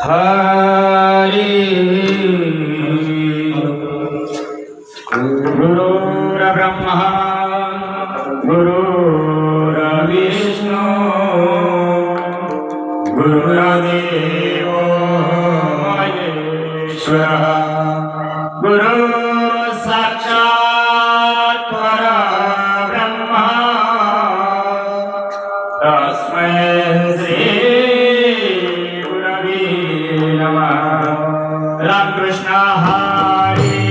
हरि गुरुर्ब्रह्मा गुरुर्विष्णु गुरुर्देवो महेश्वरः गुरु साक्षात् परब्रह्म तस्मै श्री गुरवे नमः। रामकृष्ण हरी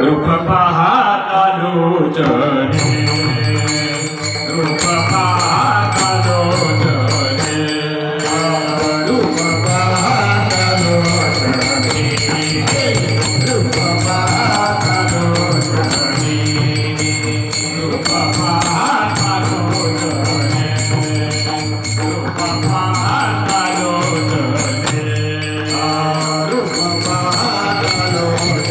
रूप पाहता लोचने रूप पाहता लोचने रूप पाहता लोचने रूप पाहता लोचने रूप पाहता लोचने रूप पाहता लोचने रूप पाहता लोचने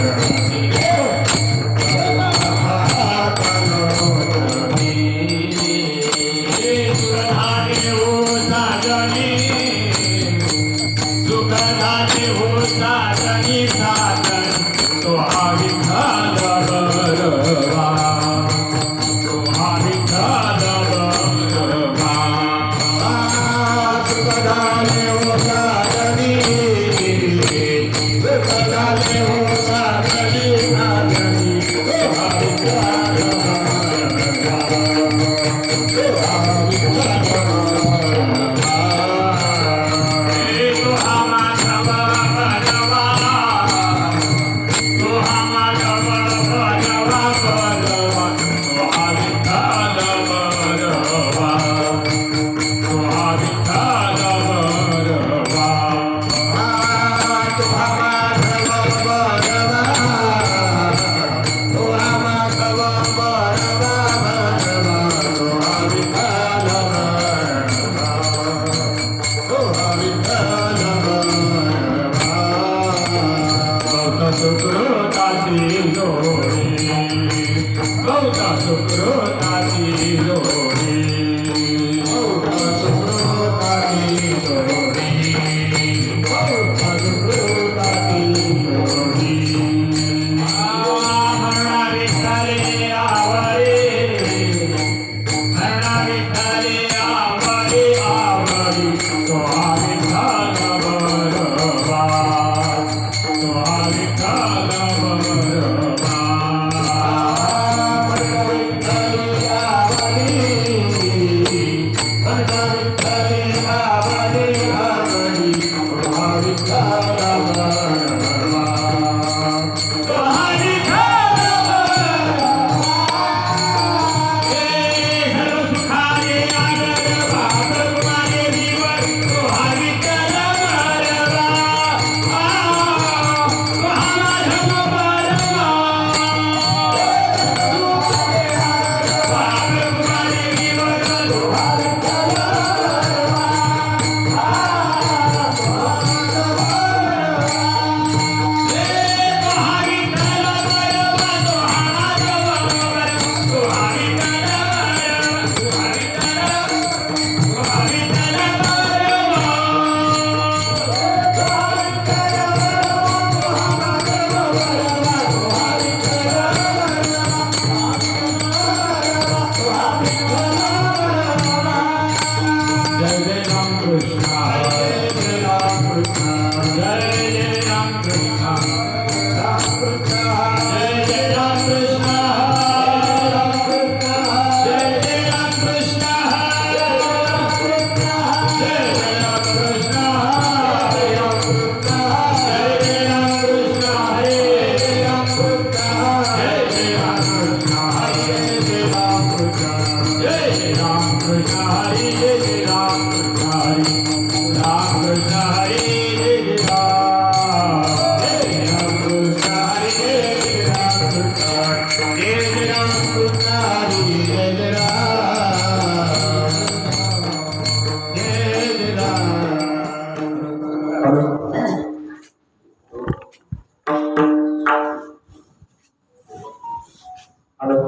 हॅलो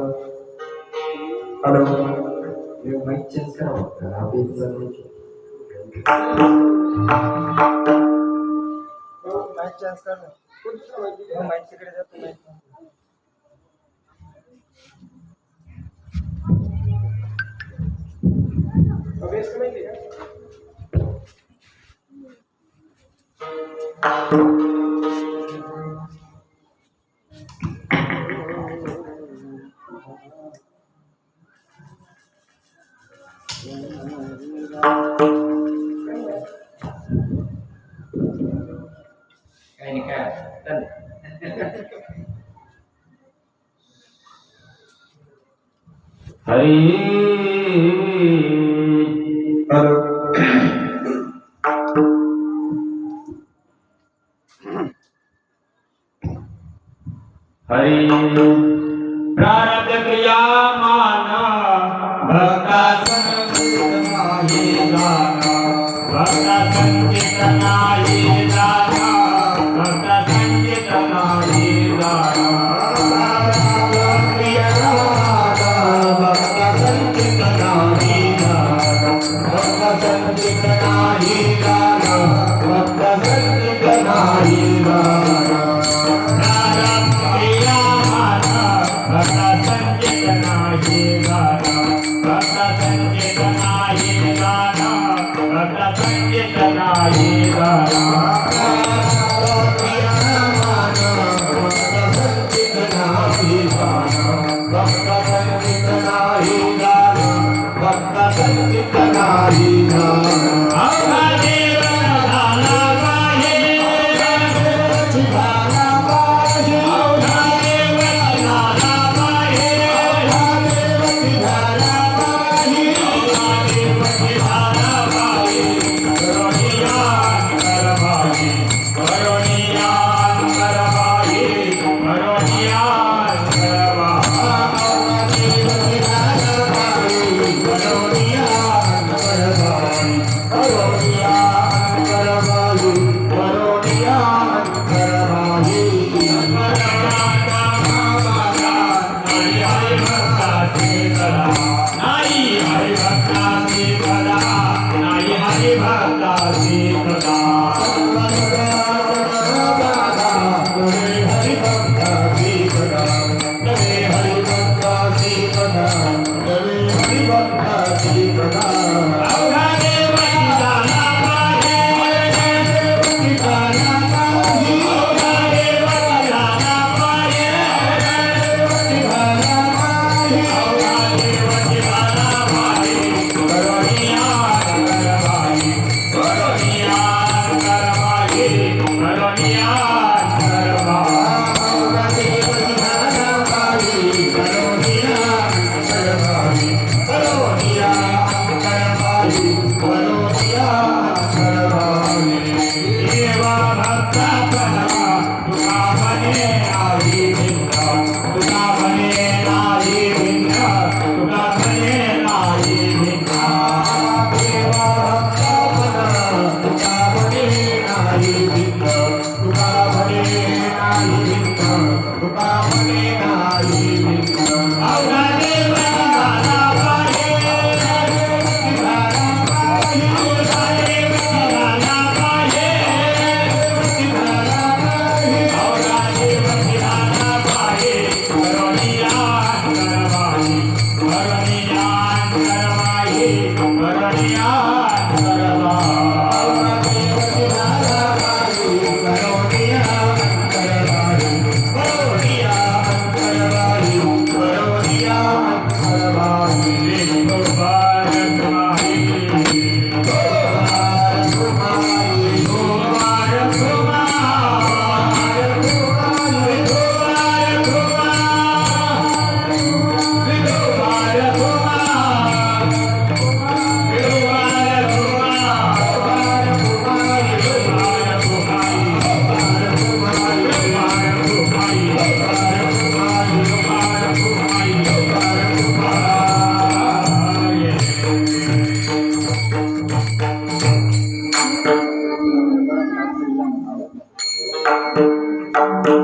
हॅलो माईक चेंज करा अभिच माईक चेंज कर माईक तिकडे जातो माईक बेस्ट माहिती आहे काही नाही काय चल हरी हॅलो हरी प्रारब्ध क्रिया माना भक्ता संगीत नाही जाना भक्ता संगीत नाही जाना भक्ता संगीत नाही जाना प्रारब्ध क्रिया माना भक्ता संगीत नाही जाना भक्ता संगीत नाही जाना भक्ता संगीत नाही जाना भक्ता संगीत नाही गाना भक्ता संगीत नाही गाना भक्ता संगीत नाही गाना भक्ता संगीत नाही गाना भक्ता संगीत नाही गाना भक्ता संगीत नाही गाना Yeah.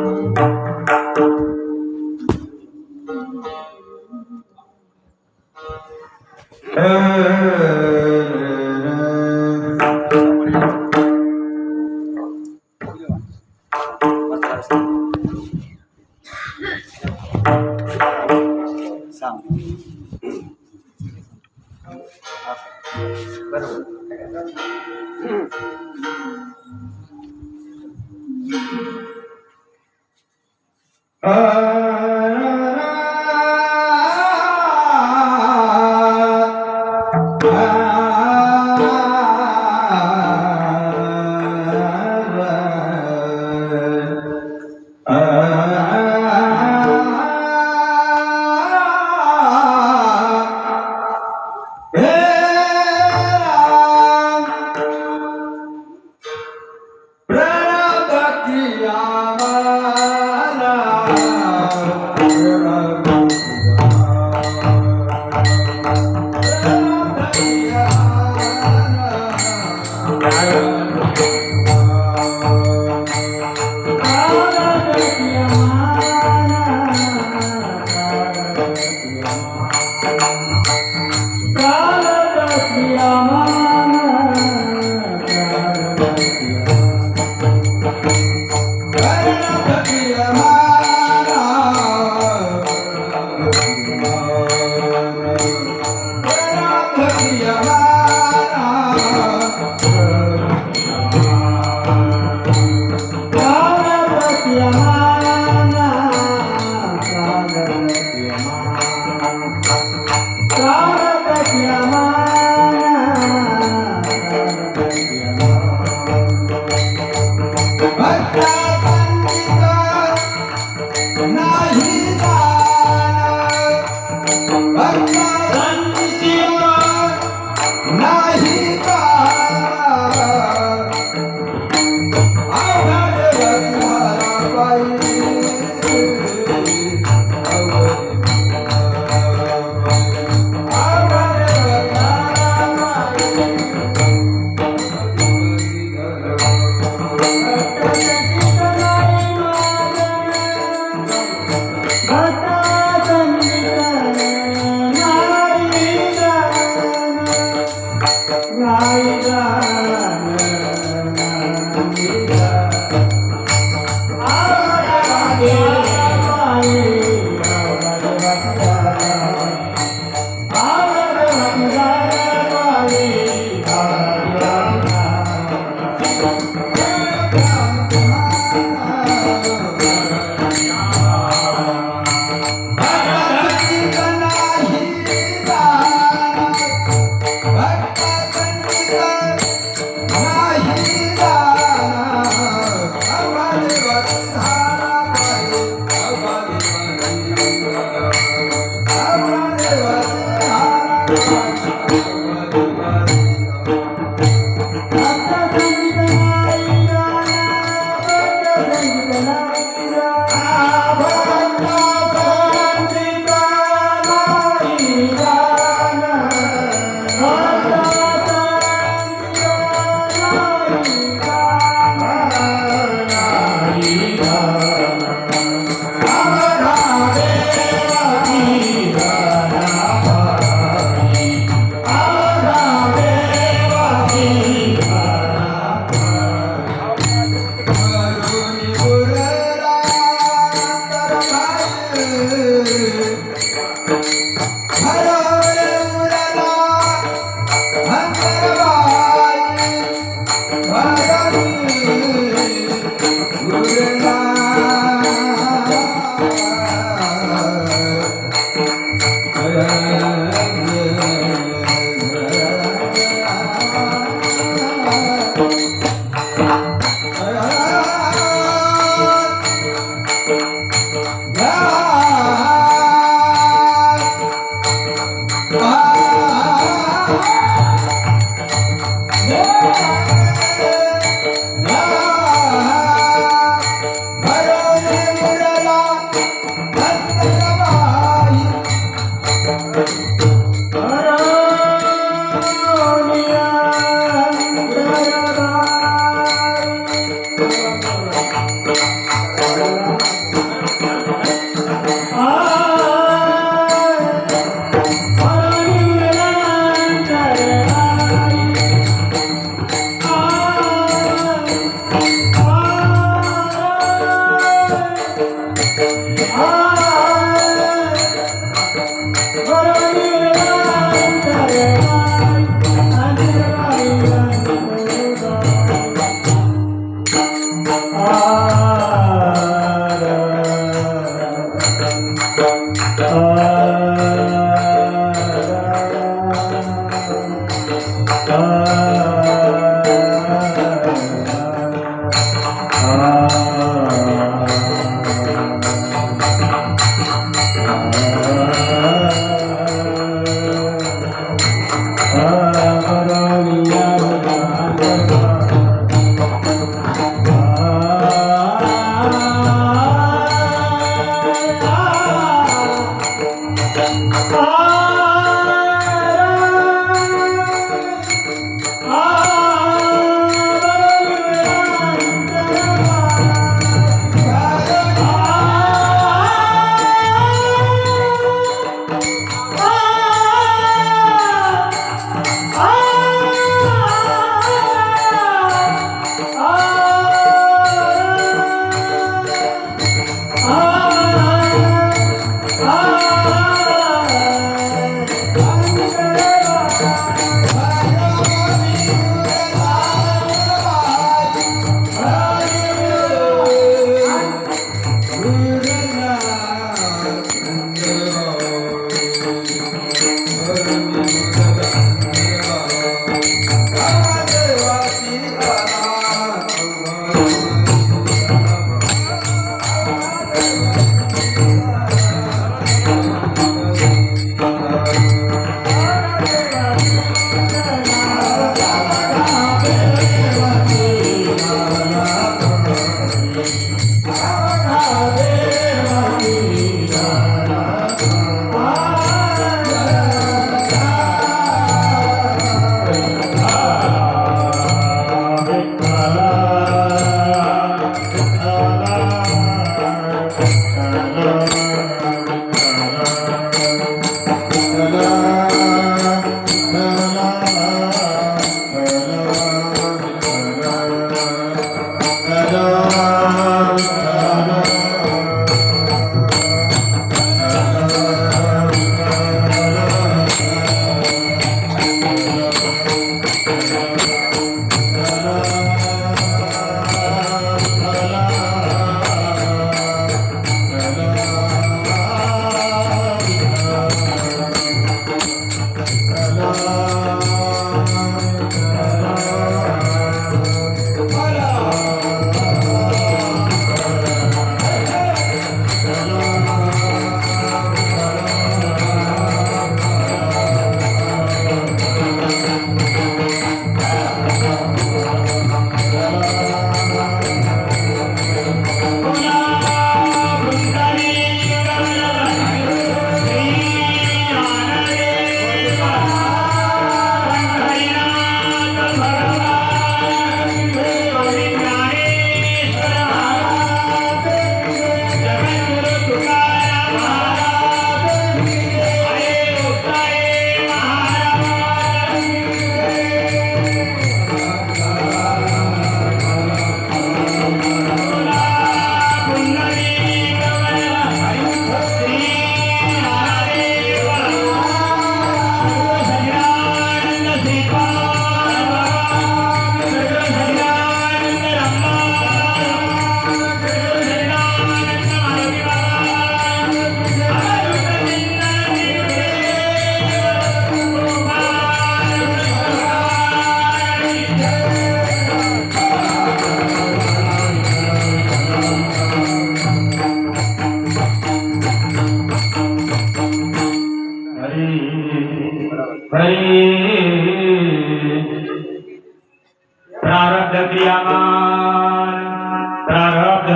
प्रारब्ध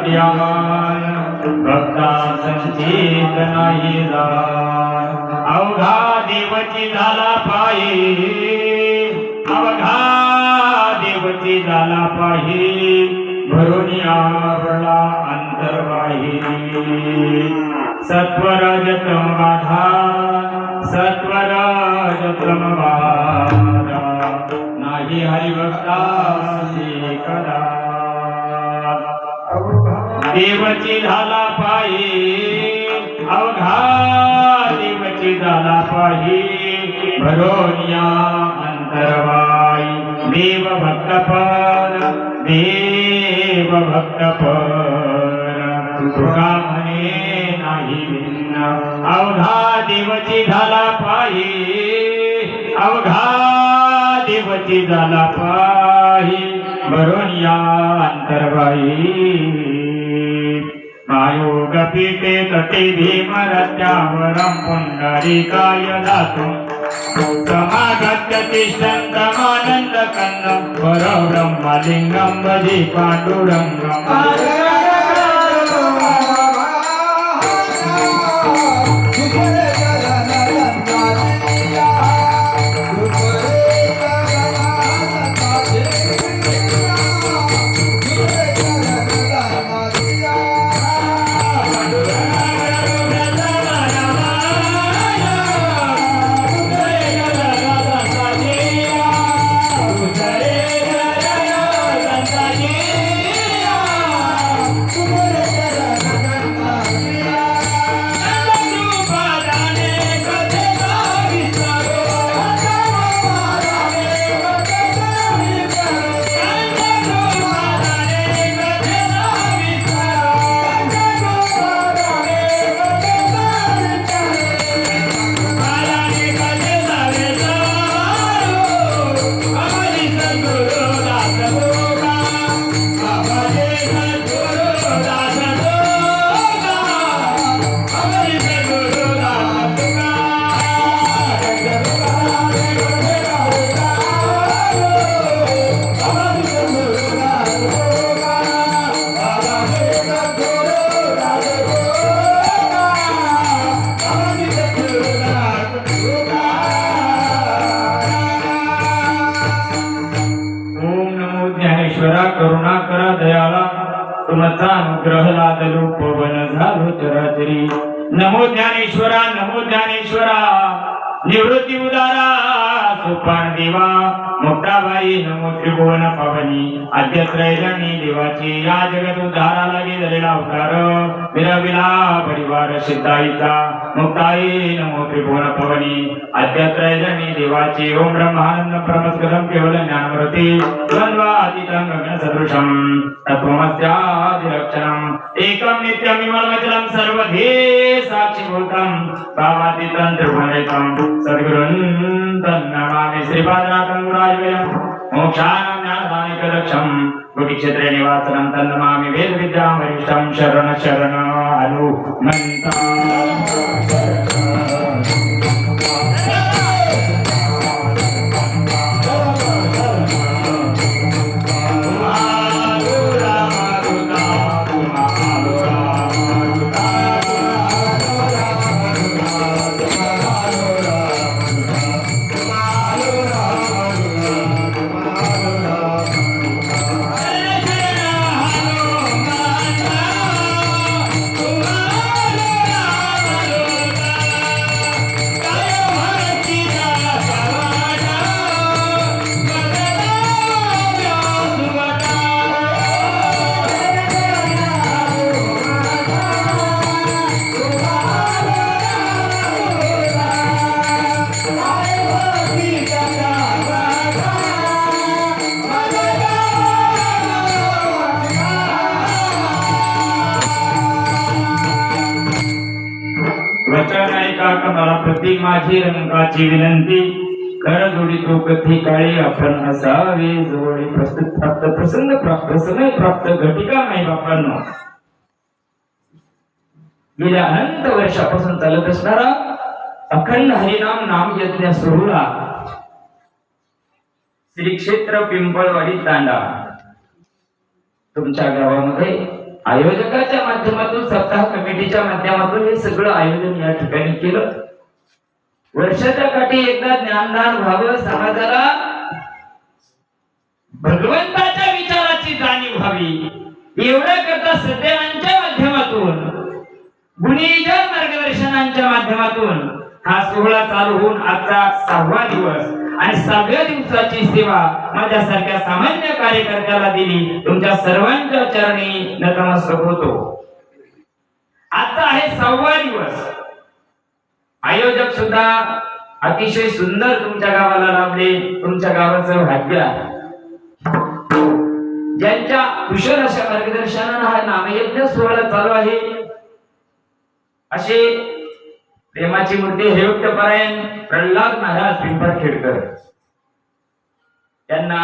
क्रियामान भक्ता संचित नाही अवघा देवची झाला पायी अवघा देवची झाला पायी भरून आवडला अंतर्वाही सत्वरजतम बाधा सत्वरजतम बाधा नाही हरिभक्तासी कदा देवची झाला पायी अवघा देवची झाला पायी भरोनिया अंतरवाई देव भक्तपद तुका म्हणे नाही भिन्न अवघा देवची झाला पायी अवघा देवची झाला पायी भरोनिया तरबाई मायोग पीठे तटे भीमरत्यावरं पुंडरीकाय दातुं समागत्य तिष्ठन्तमानन्दकन्दं परब्रह्मलिङ्गं भजे पाण्डुरङ्गम् करुणाकर दयाला तुमचा अनुग्रह लादलो पवन झालो चराचरी नमो ज्ञानेश्वरा निवृत्ती उदारा सुपान देवा मुक्ताबाई नमो त्रिभुवन पावनी आद्य त्रैजणी देवाची या जगत उद्धारा लागे झालेला अवतार विरविला परिवार सिद्धाईचा मुक्ताई नमो त्रिभुवन पावनी आद्य त्रैजणी देवाची ओम ब्रह्मानंद परमस्करम केवल ज्ञानमूर्ती द्वंद्वातीतं गगन सदृशम तत्त्वमस्यादिलक्षणम् एकं नित्यं विमलमचलं सर्वधि साक्षिभूतं भावातीतं त्रिभुवनैकं सद्गुरुं तन्नमामि श्रीपादनाथं गुराजवेयं मोक्षानं ज्ञानदानिकलक्षं कुटीक्षेत्रे निवासनं तन्नमामि वेदविद्यां वरिष्ठं शरण शरण हनुमन्ता मला प्रति माझी रंगाची विनंती कर जोडी तो कथी काळी आपण असावे जोडी प्रस्तुत प्राप्त प्रसंग प्राप्त समय प्राप्त घटिका नाही बापांनो गेल्या अनंत वर्षापासून चालत असणारा अखंड हरिनाम नाम यज्ञ सोहळा श्री क्षेत्र पिंपळवाडी तांडा तुमच्या गावामध्ये आयोजकाच्या माध्यमातून सप्ताह कमिटीच्या माध्यमातून हे सगळं आयोजन या ठिकाणी केलं वर्षाच्या काठी एकदा ज्ञानदान व्हावं समाजाला भगवंताच्या विचाराची जाणीव व्हावी एवढ्या करता सद्यनांच्या माध्यमातून गुणीजन मार्गदर्शनांच्या माध्यमातून हा सोहळा चालू होऊन आजचा 6वा दिवस आणि 7व्या दिवसाची सेवा माझ्यासारख्या सामान्य कार्यकर्त्याला दिली तुमच्या सर्वांच्या चरणी नतमस्तक होतो आजचा आहे 6वा दिवस आयोजक सुद्धा अतिशय सुंदर तुमच्या गावाला लाभले तुमच्या गावाचं भाग्य आहे ज्यांच्या कुशल अशा मार्गदर्शनाने हा नामयज्ञ सोहळा चालू आहे असे प्रेमाची मूर्ती हेयोक्तपरायण प्रल्हाद महाराज पिंपळखेडकर त्यांना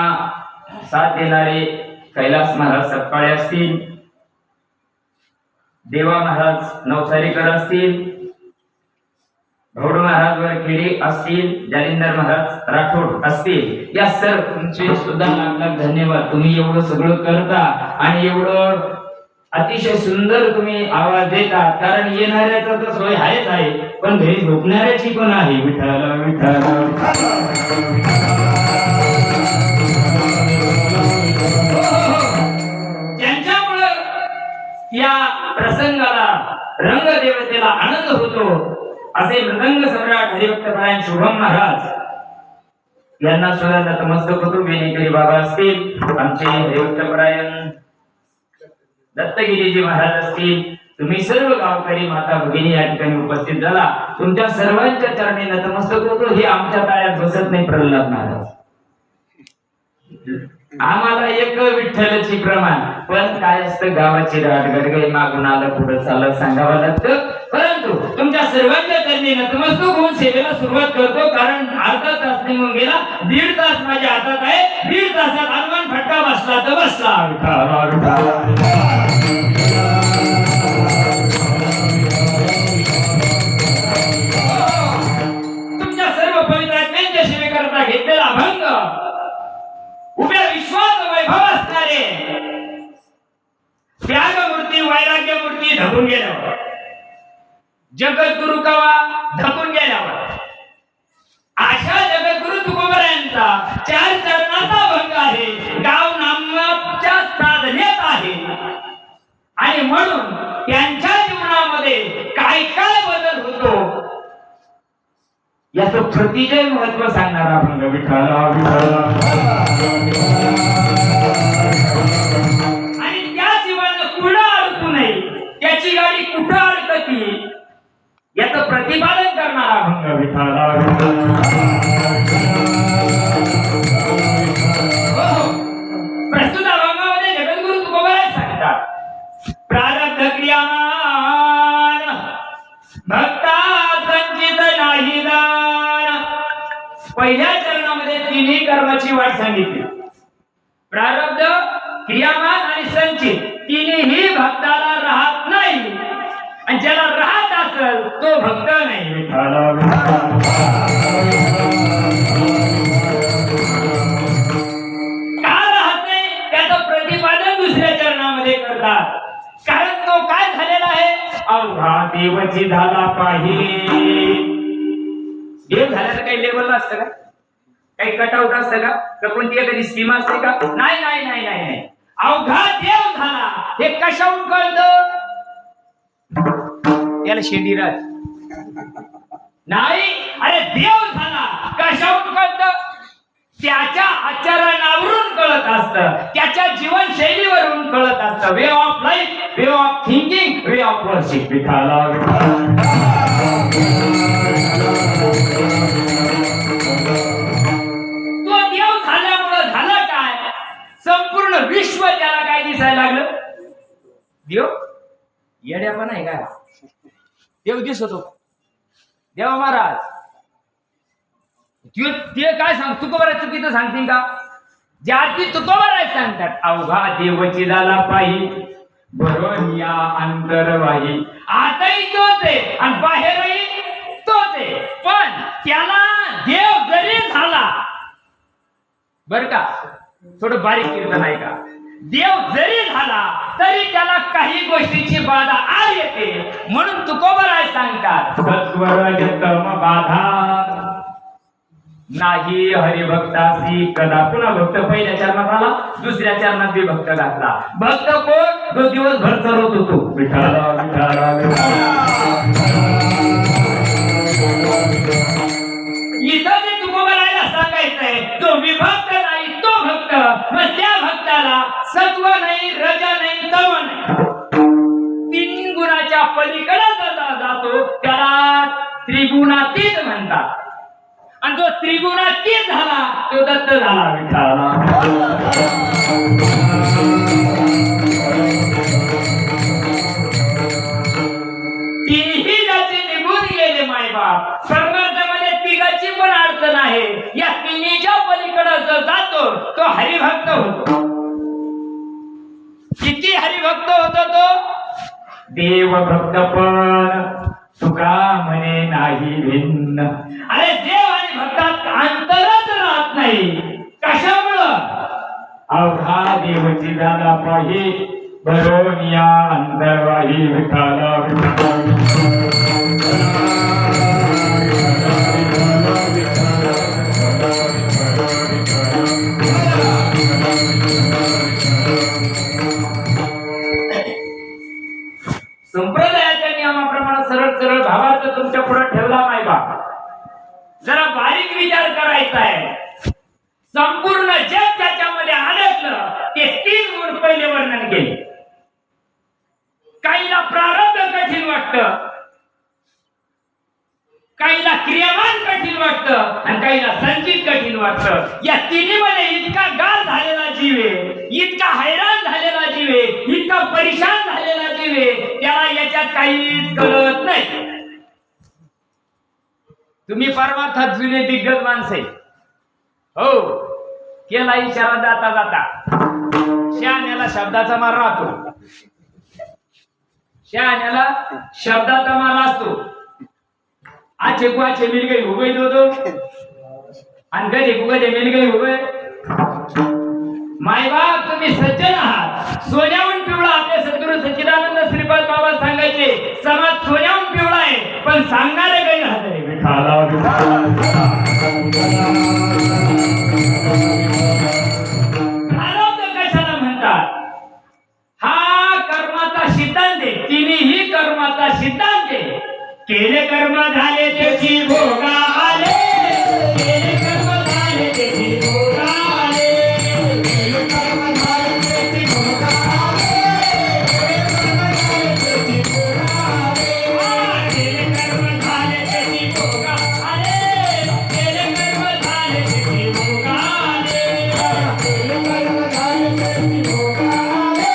साथ देणारे कैलास महाराज सपकाळे असतील, देवा महाराज नवसारीकर असतील, भौड महाराज वरखेडी असतील, जालिंदर महाराज राठोड असतील, या सर्व तुमचे सुद्धा लाख लाख धन्यवाद. तुम्ही एवढं सगळं करता आणि एवढं अतिशय सुंदर तुम्ही आवाज देता. कारण येणाऱ्याचा तर सोय आहेच आहे, पण घरी झोपणाऱ्याची पण आहे. विठ्ठल विठ्ठल. ज्यांच्यामुळं या प्रसंगाला रंगदेवतेला आनंद होतो असे मृदंग सम्राट हरिभक्तपरायण शुभम महाराज यांना सुद्धा नतमस्तक होतो. वेणेकरी बाबा असतील, आमचे हरिभक्तपरायण दत्तगिरीजी महाराज असतील, तुम्ही सर्व गावकरी माता भगिनी या ठिकाणी उपस्थित झाला. तुमच्या सर्वांच्या चरणी नतमस्तक होतो. हे आमच्या काळात बसत नाही प्रल्हाद महाराज. आम्हाला एक विठ्ठलची प्रमाण, पण काय असतं गावाची राटगडगई मागून आलं पुढे चालत सांगावं लागतं. परंतु तुमच्या सर्वांच्या चरणी नतमस्तक होऊन सेवेला सुरुवात करतो. कारण अर्धा तास निघून गेला, 1.5 तास माझ्या हातात आहे. 1.5 तासात हनुमान फटका बसला तर बसला. तुमच्या सर्व पवित्र आत्म्यांच्या सेवेकरता घेतलेला अभंग उभ्या विश्वास वैभव असणारे त्यागमूर्ती वैराग्यमूर्ती धकून गेल्यावर, जगद्गुरु कवा धकून गेल्यावर, अशा जगद्गुरु तुकोबरायांचा 4 चरणाचा अभंग आहे. गाव नामाच्या साधनेत आहे आणि म्हणून त्यांच्या जीवनामध्ये काय काय बदल होतो याचं प्रतिजय महत्व सांगणारा अभंग. विठ्ठल आणि त्या जीवानं कुठं अडकू नये, त्याची गाडी कुठं अडकती याचं प्रतिपादन करणारा अभंग. विठ्ठल प्रस्तुत अभंगामध्ये जगद्गुरु तुकोबराय सांगतात, प्रारब्ध क्रियामान भक्ता संचित नाही दान. पहिल्या चरणामध्ये तिन्ही कर्माची वाट सांगितली. प्रारब्ध, क्रियामान आणि संचित तिन्ही भक्ताला राहत नाही, आणि ज्याला राहत असेल तो भक्त नाही. का राहत नाही त्याचं प्रतिपादन दुसऱ्या चरणामध्ये करतात. कारण तो काय झालेला आहे, अवघा देवची झाला पाहिजे. देव झाल्याचं काही लेवल असतं का, काही कटआउट असतं का कोणती एखादी स्कीम असते का? नाही नाही नाही नाही. अवघा देव झाला हे कशाहून कळतं? त्याला शेंडीराज नाही. अरे देव झाला कशाहून कळतं? त्याच्या आचरणावरून कळत असतं, त्याच्या जीवनशैलीवरून कळत असतं. Way of life, way of thinking, way of worship. तो देव झाल्यामुळे झालं काय, संपूर्ण विश्व त्याला काय दिसायला लागलं. देव येड्यापणा आहे काय? देव दिसतो देवा महाराज. ते काय सांग तुकोबराय चुकीचं सांगतील का? ज्याची तुकोबराय सांगतात, अवघा देवची झाला पाहिजे भरून या अंतरवाही. आताही तोच आहे आणि बाहेरही तोच आहे, पण त्याला देव जरी झाला, बर का, थोडं बारीक कीर्तन आहे का, देव जरी झाला तरी त्याला काही गोष्टीची बाधा आ येते. म्हणून तुकोबराय सांगतात, सत्वर जतम बाधा नाही हरिभक्तासी कदा. पुन्हा भक्त पहिल्या चरणात आला, दुसऱ्या चरणात बी भक्त घातला. भक्त कोण? तो दिवसभर चरवत होतो. विठ्ठल इथं जे तुकोबरायला सांगायचंय, तो विभक्त नाही, तो भक्त. मग त्या भक्ताला सत्व नाही, रज नाही, तम नाही, 3 गुणाच्या पलीकडे जातो, त्याला त्रिगुणातीत म्हणतात. आणि जो त्रिगुणातीत झाला तो दत्त झाला. तिन्ही जाती निघून गेले मायबाप. परमार्थामध्ये तिघाची पण अडचण आहे. या तिन्हीच्या पलीकडे जो जातो तो हरिभक्त होतो. किती हरिभक्त होता तो देव भक्त पण तुका म्हणे नाही भिन्न. अरे देव आणि भक्तात अंतरच राहत नाही. कशामुळं? अवघा देवची दादा पाही भरून या अंतरवाही विठाला संप्रदायाच्या नियमाप्रमाणे सरळ सरळ भावार्थ तुमच्या पुढे ठेवला नाही बा. जरा बारीक विचार करायचा आहे. संपूर्ण जग त्याच्यामध्ये अडकलं ते 3 गुण पहिले वर्णन केले. काहीला प्रारब्ध कठीण वाटतं, काहीला क्रियामान कठीण वाटतं आणि काहीला संचित कठीण वाटतं. या तिन्हीमध्ये इतका गार झालेला जीव आहे, इतका हैराण झालेला जीव आहे, इतका परेशान झालेला जीव आहे, त्याला याच्यात काहीच कळत नाही. तुम्ही परमार्थात जुने दिग्गज माणसे हो. केला इशारा जाता जाता. शहाण्याला शब्दाचा मार राहतो, शहाण्याला शब्दाचा मार असतो. आचे कुआचे मिल गई हो गई दो आणि गधे कुगधे मिल गई हो गए. मायबाप तुम्ही सज्जन आहात. सोन्याहून पिवळा आपले सद्गुरू सच्चिदानंद श्रीपाद बाबा सांगायचे समाज सोन्याहून पिवळा आहे पण सांगणारे काही हजरे विठाला कशाला म्हणतात? हा कर्माचा सिद्धांत आहे. तिन्ही कर्माचा सिद्धांत आहे. केले कर्म झाले त्याची भोगा आले, केले कर्म झाले त्याची भोगा आले, केले कर्म झाले त्याची भोगा आले, केले कर्म झाले त्याची भोगा आले, केले कर्म झाले त्याची भोगा आले, केले कर्म झाले त्याची भोगा आले, केले कर्म झाले त्याची भोगा आले.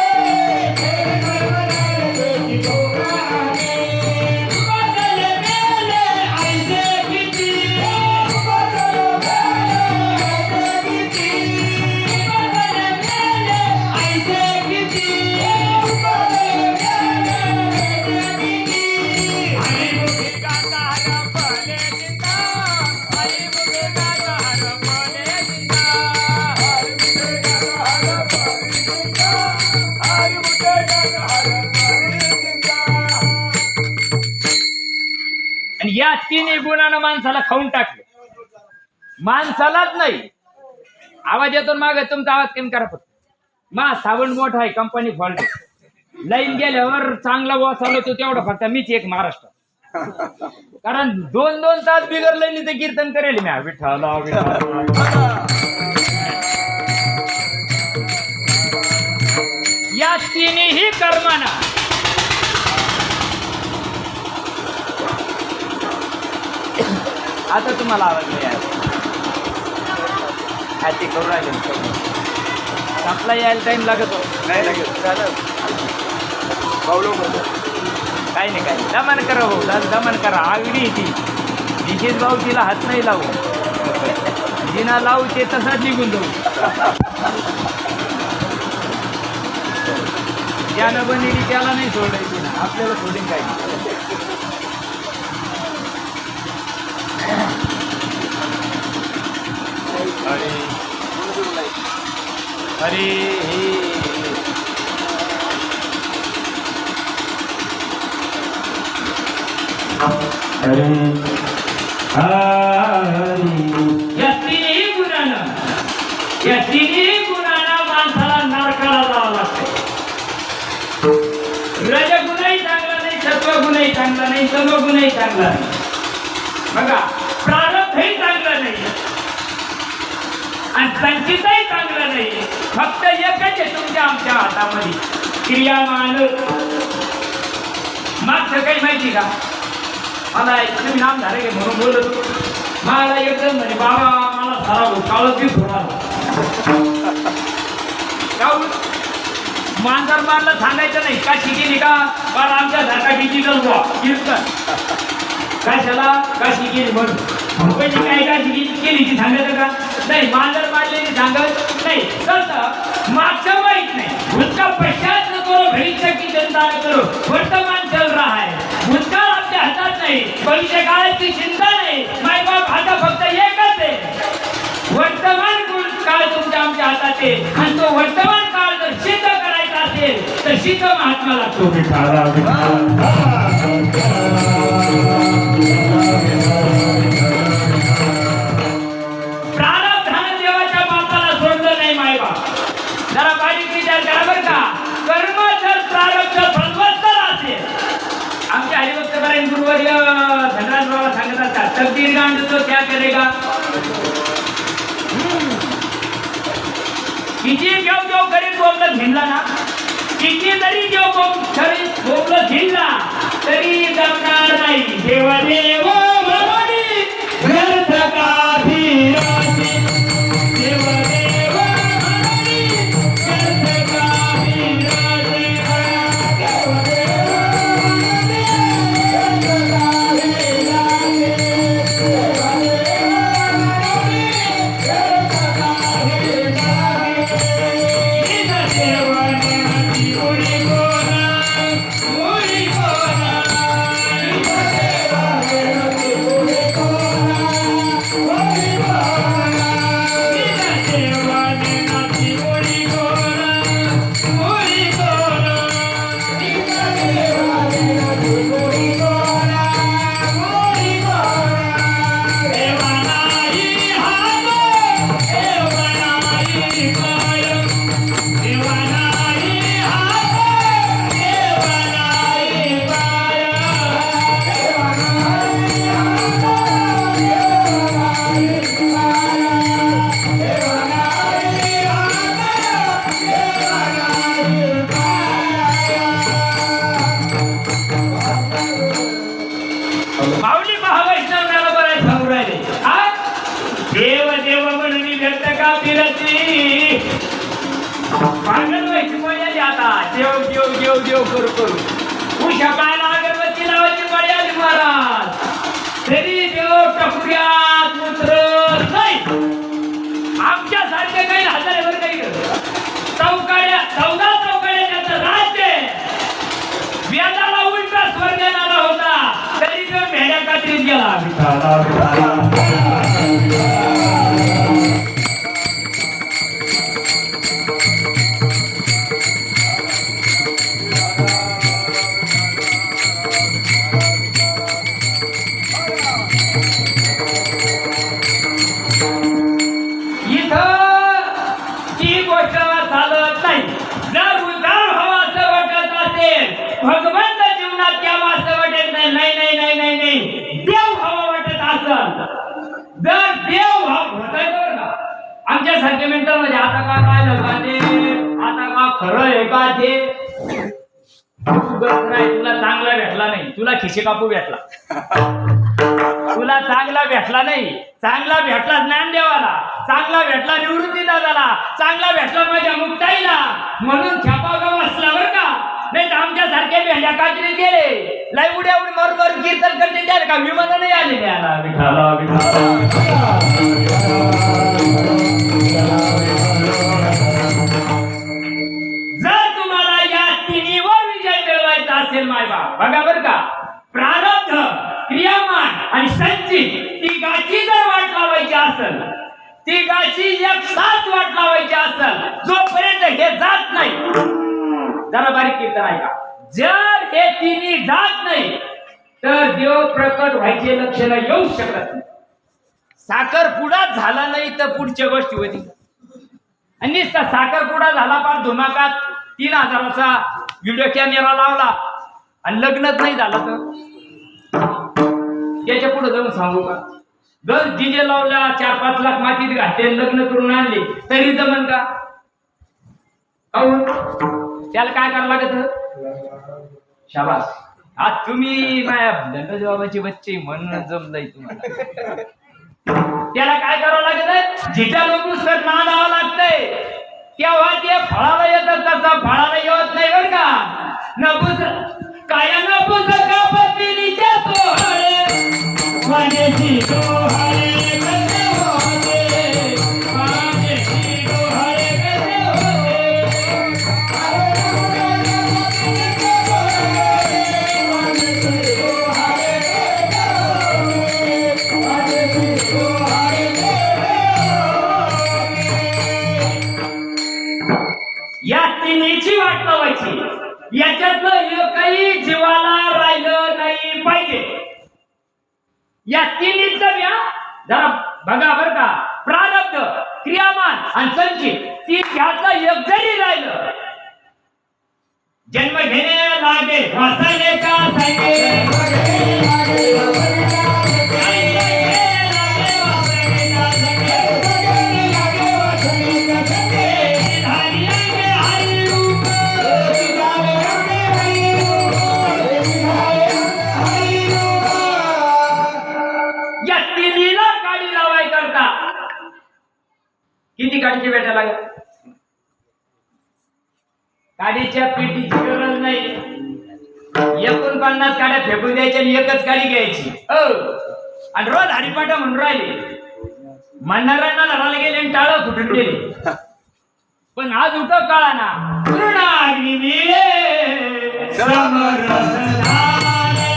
या 3 गुणानं माणसाला खाऊन टाकले. माणसालाच नाही. आवाज येतो माग, तुमचा आवाज कमी करा फक्त. सावंड मोठा आहे, कंपनी फॉल्ट. लाईन गेल्यावर चांगला वास आलो तो तेवढा फक्त मीच एक महाराष्ट्र. कारण 2-2 तास बिगर लाईनीचं कीर्तन करेल मी. विठाला या 3ही कर्माना आता तुम्हाला आवाज नाही आहे. ते करू राहिले आपला यायला टाइम लागतो. नाही लागेल काही नाही काही दमन करा हो, दमन करा. आगडी ती विशेष भाऊ तिला हात नाही लावू, जिना लावू ते तसाच निघून जाऊ. ज्यानं बनली त्याला नाही सोडायची ना, आपल्याला सोडून काही. अरे अरे या तिन्ही गुणांना माणसाला नरकाला जावं लागतं. रजगुणही चांगला नाही, सत्वगुणही चांगला नाही, तमगुणही चांगला नाही. बघा प्रारब्धही चांगलं नाही आणि संचितही चांगलं नाही. फक्त एकच आहे तुमच्या आमच्या हातामध्ये, क्रियामान. मागचं काही माहिती का? मला तुम्ही नाम झालं की म्हणून बोलत मला एकदम म्हणे बाबा मला सराव काळच बी सोडाला. मांजर मारलं सांगायचं नाही का शिकेली का पण आमच्या झाका डिजिटल बुवा कीर्तन कशाला का शिकेली म्हणून पहिली काय का केली ती सांगायचं का? नाही मांजर मारलेली सांगत नाही कसं मागचं माहित नाही उसका पश्चात न करो भविष्य की चिंता न करो वर्तमान चल रहा है भूतकाळ आपल्या हातात नाही भविष्य काळाची चिंता नाही मायबाप आता फक्त एकच आहे वर्तमान काळ तुमच्या आमच्या हातात आहे आणि तो वर्तमान काळ जर सिद्ध करायचा असेल तर सिद्ध महात्मा लागतो प्रारब्धान देवाच्या बापाला सोडलं नाही मायबाप जरा बारीक विचार करा बरं का कर्म जर प्रारब्ध फलवत्तर असेल आमच्या हरिभक्त परायण गुरुवर्य धनराज बाबा सांगत असतात तकदीर गांड तो क्या करेगा किती जेव जेव करीत बोललं झिंडला ना किती जरी जेव बोललं झिंडला तरी जमणार नाही देव देव म्हणून व्यर्थ काही राशी देव देव म्हणून व्यर्थ काही राशी देव देव माऊली महावैष्णव मला बरं सांगू राहिले हा देव देव म्हणून व्यक्त का फिरती पागल व्हायची मजा आता देव देव देव देव करू करू उषा पायला अगरबत्ती लावायची मजा आली महाराज तरी देव टपुऱ्यात उतरत नाही आमच्या सारखे काही हजारेवर काही चौकाड्या 14 चौकाड्या त्याचं राज्य व्याजाला उलटा स्वर्ग आला होता तरी तो भेड्या कात्रीत गेला इथं ती गोष्ट चालत नाही जर उद्धार हवा असं वाटत असेल भगवंत जीवनात द्यावा असं वाटत नाही नाही नाही नाही नाही नाही देव हवा वाटत असल जर देव हा बरं का आमच्या सेंटिमेंटल मध्ये आता का काय लगते आता का खरं आहे का ते तुला चांगला भेटला नाही तुला खिशे कापू भेटला तुला चांगला भेटला नाही चांगला भेटला ज्ञानदेवाला चांगला भेटला निवृत्ती दादाला चांगला भेटला माझ्या मुक्ताईला म्हणून छापागाव असला बरं का नाही तर आमच्या सारखे भेंड्या कात्रीत गेले लय उड्या उडी मारून मारून कीर्तन करते त्याला का विमान नाही आले त्याला जर तुम्हाला या तिन्हीवर विजय मिळवायचा असेल मायबाप बघा बरं का प्रारब्ध क्रियामान आणि संचित तिघाची जर वाट लावायची असेल तिघाची एक साथ वाट लावायची असेल जोपर्यंत हे जात नाही जरा बारीक कीर्तन ऐका जर हे तिन्ही जात नाही तर देव प्रकट व्हायचे लक्षण येऊ शकत नाही साखरपुडा झाला नाही तर पुढच्या गोष्टी होती आणि साखरपुडा झाला फार धुमाकात 3000चा व्हिडिओ कॅमेरा लावला आणि लग्नच नाही झालं तर त्याच्या पुढे जाऊन सांगू का जर डीजे लावला 4-5 लाख मातीत घातले लग्न करून आणले तरी जमन का त्याला काय करावं लागत शाबास आज तुम्ही माझ्या धनराज बाबाची बच्चे म्हणून जमलंय तुम्हाला त्याला काय करावं लागत जिथं लोक सर नादावं लागतंय तेव्हा ते फळाला येतात तसा फळाला येत नाही बरं का नपुस काय नपुस का पत्नीच्या सोहळे माझ्याशी सोहळे कसे होते जीवाला राहिलं नाही पाहिजे. या तिन्हीचं व्या जरा बघा बर का. प्रारब्ध, क्रियामान आणि संचित ती ह्याचं एक जरी राहिलं जन्म घेणे लागे वासनेचा या तिन्हीला काडी लावाय करता किती काडीची भेटा लागेल? काडीच्या पेटीची गरज नाही. 49 काड्या फेकून द्यायच्या आणि एकच काडी घ्यायची. आणि रोज हरिपाठा म्हणून राहिले. म्हणणाऱ्यांना लढायला गेले आणि टाळं फुटून गेले. पण आज उठं काळा ना पूर्णाग्नी समरस झाले.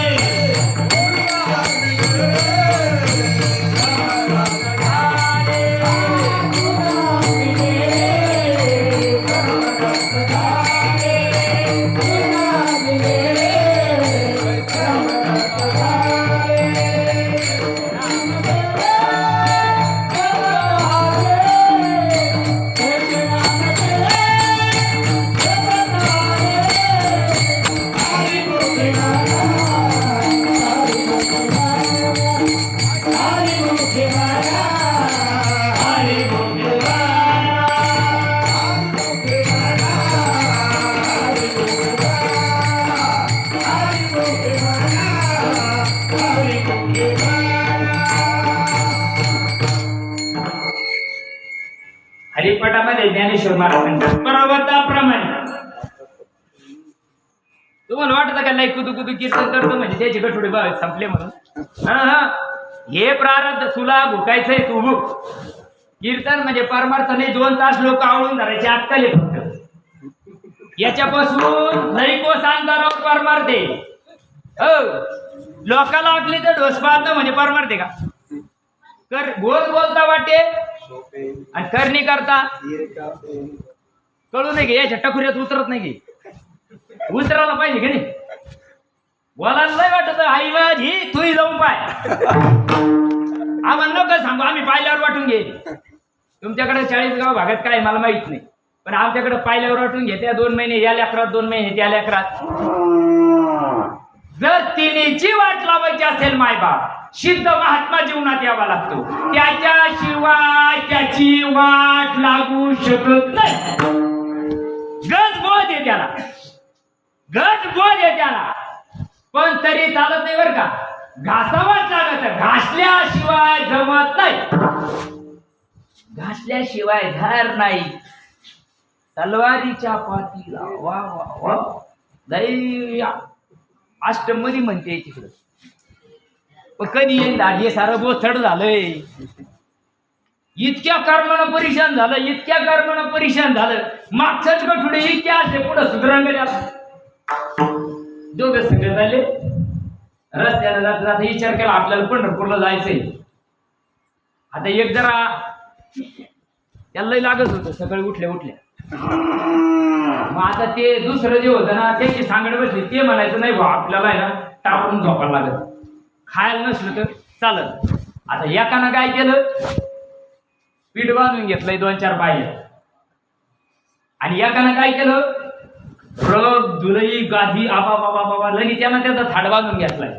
हरिपाठामध्ये ज्ञानेश्वर महाराज म्हणतात पर्वताप्रमाणे. तुम्हाला वाटतं का नाही कुदू कुदू कीर्तन करतो म्हणजे त्याची गठुडे संपले म्हणून? हे प्रारब्ध तुला भुकायचंय तू भूक. कीर्तन म्हणजे परमार्थ नाही. 2 तास लोक आवळून धरायचे अक्कल फक्त. याच्यापासून नाही कोस अंतरावर परमार्थ आहे. लोकाला वाटली तर ढोस पाहतं म्हणजे परमार्थ आहे का? कर बोल बोलता वाटे आणि करणी करता कळू नाही घे. याच्या टकुऱ्यात उतरत नाही घे. उतरायला पाहिजे की नाही? बोलायला नाही वाटत आई माझी तुही जाऊन पाय. आम्हाला नको सांगू आम्ही पाहिल्यावर वाटून घे. तुमच्याकडे 40 गाव भागात काय मला माहित नाही. पण आमच्याकडे पाहिल्यावर वाटून घेते. 2 महिने या लेकरात 2 महिने त्या लेकरात. जर तिन्हीची वाट लावायची असेल मायबाप सिद्ध महात्मा जीवनात यावा लागतो. त्याच्याशिवाय त्याची वाट लागू शकत नाही. गज बोध आहे त्याला. गज बोध आहे त्याला. पण तरी चालत नाही बर का. घासावाच लागत. घासल्याशिवाय जमत नाही. घासल्याशिवाय धार नाही. तलवारीच्या पातीला वा वा वा लय अष्टम मध्ये म्हणते तिकडं. पण कधी येईल हे सारं बोथड झालंय. इतक्या कर्मानं परेशान झालं. इतक्या कर्मानं परेशान झालं. मागच्याच गठुडे इतक्या असले पुढं सुधरांगले आला. दोघं सगळे झाले. रस्त्याला जाता जाता विचार केला आपल्याला पंढरपूरला जायचंय. आता एक जरा त्याला लय लागत होतं. सकाळी उठल्या मग आता ते दुसरं जे होतं ना त्याची सांगड बसली. ते म्हणायचं नाही भाऊ आपल्याला आहे ना टाकून झोपायला लागत. खायला नसलं तर चालत. आता एकानं काय केलं पीठ बांधून घेतलंय 2-4 बाया. आणि एकानं काय केलं रग दुलई गाधी आबा बाबा बाबा लगी त्यानं त्याचा थाड बांधून घेतलाय.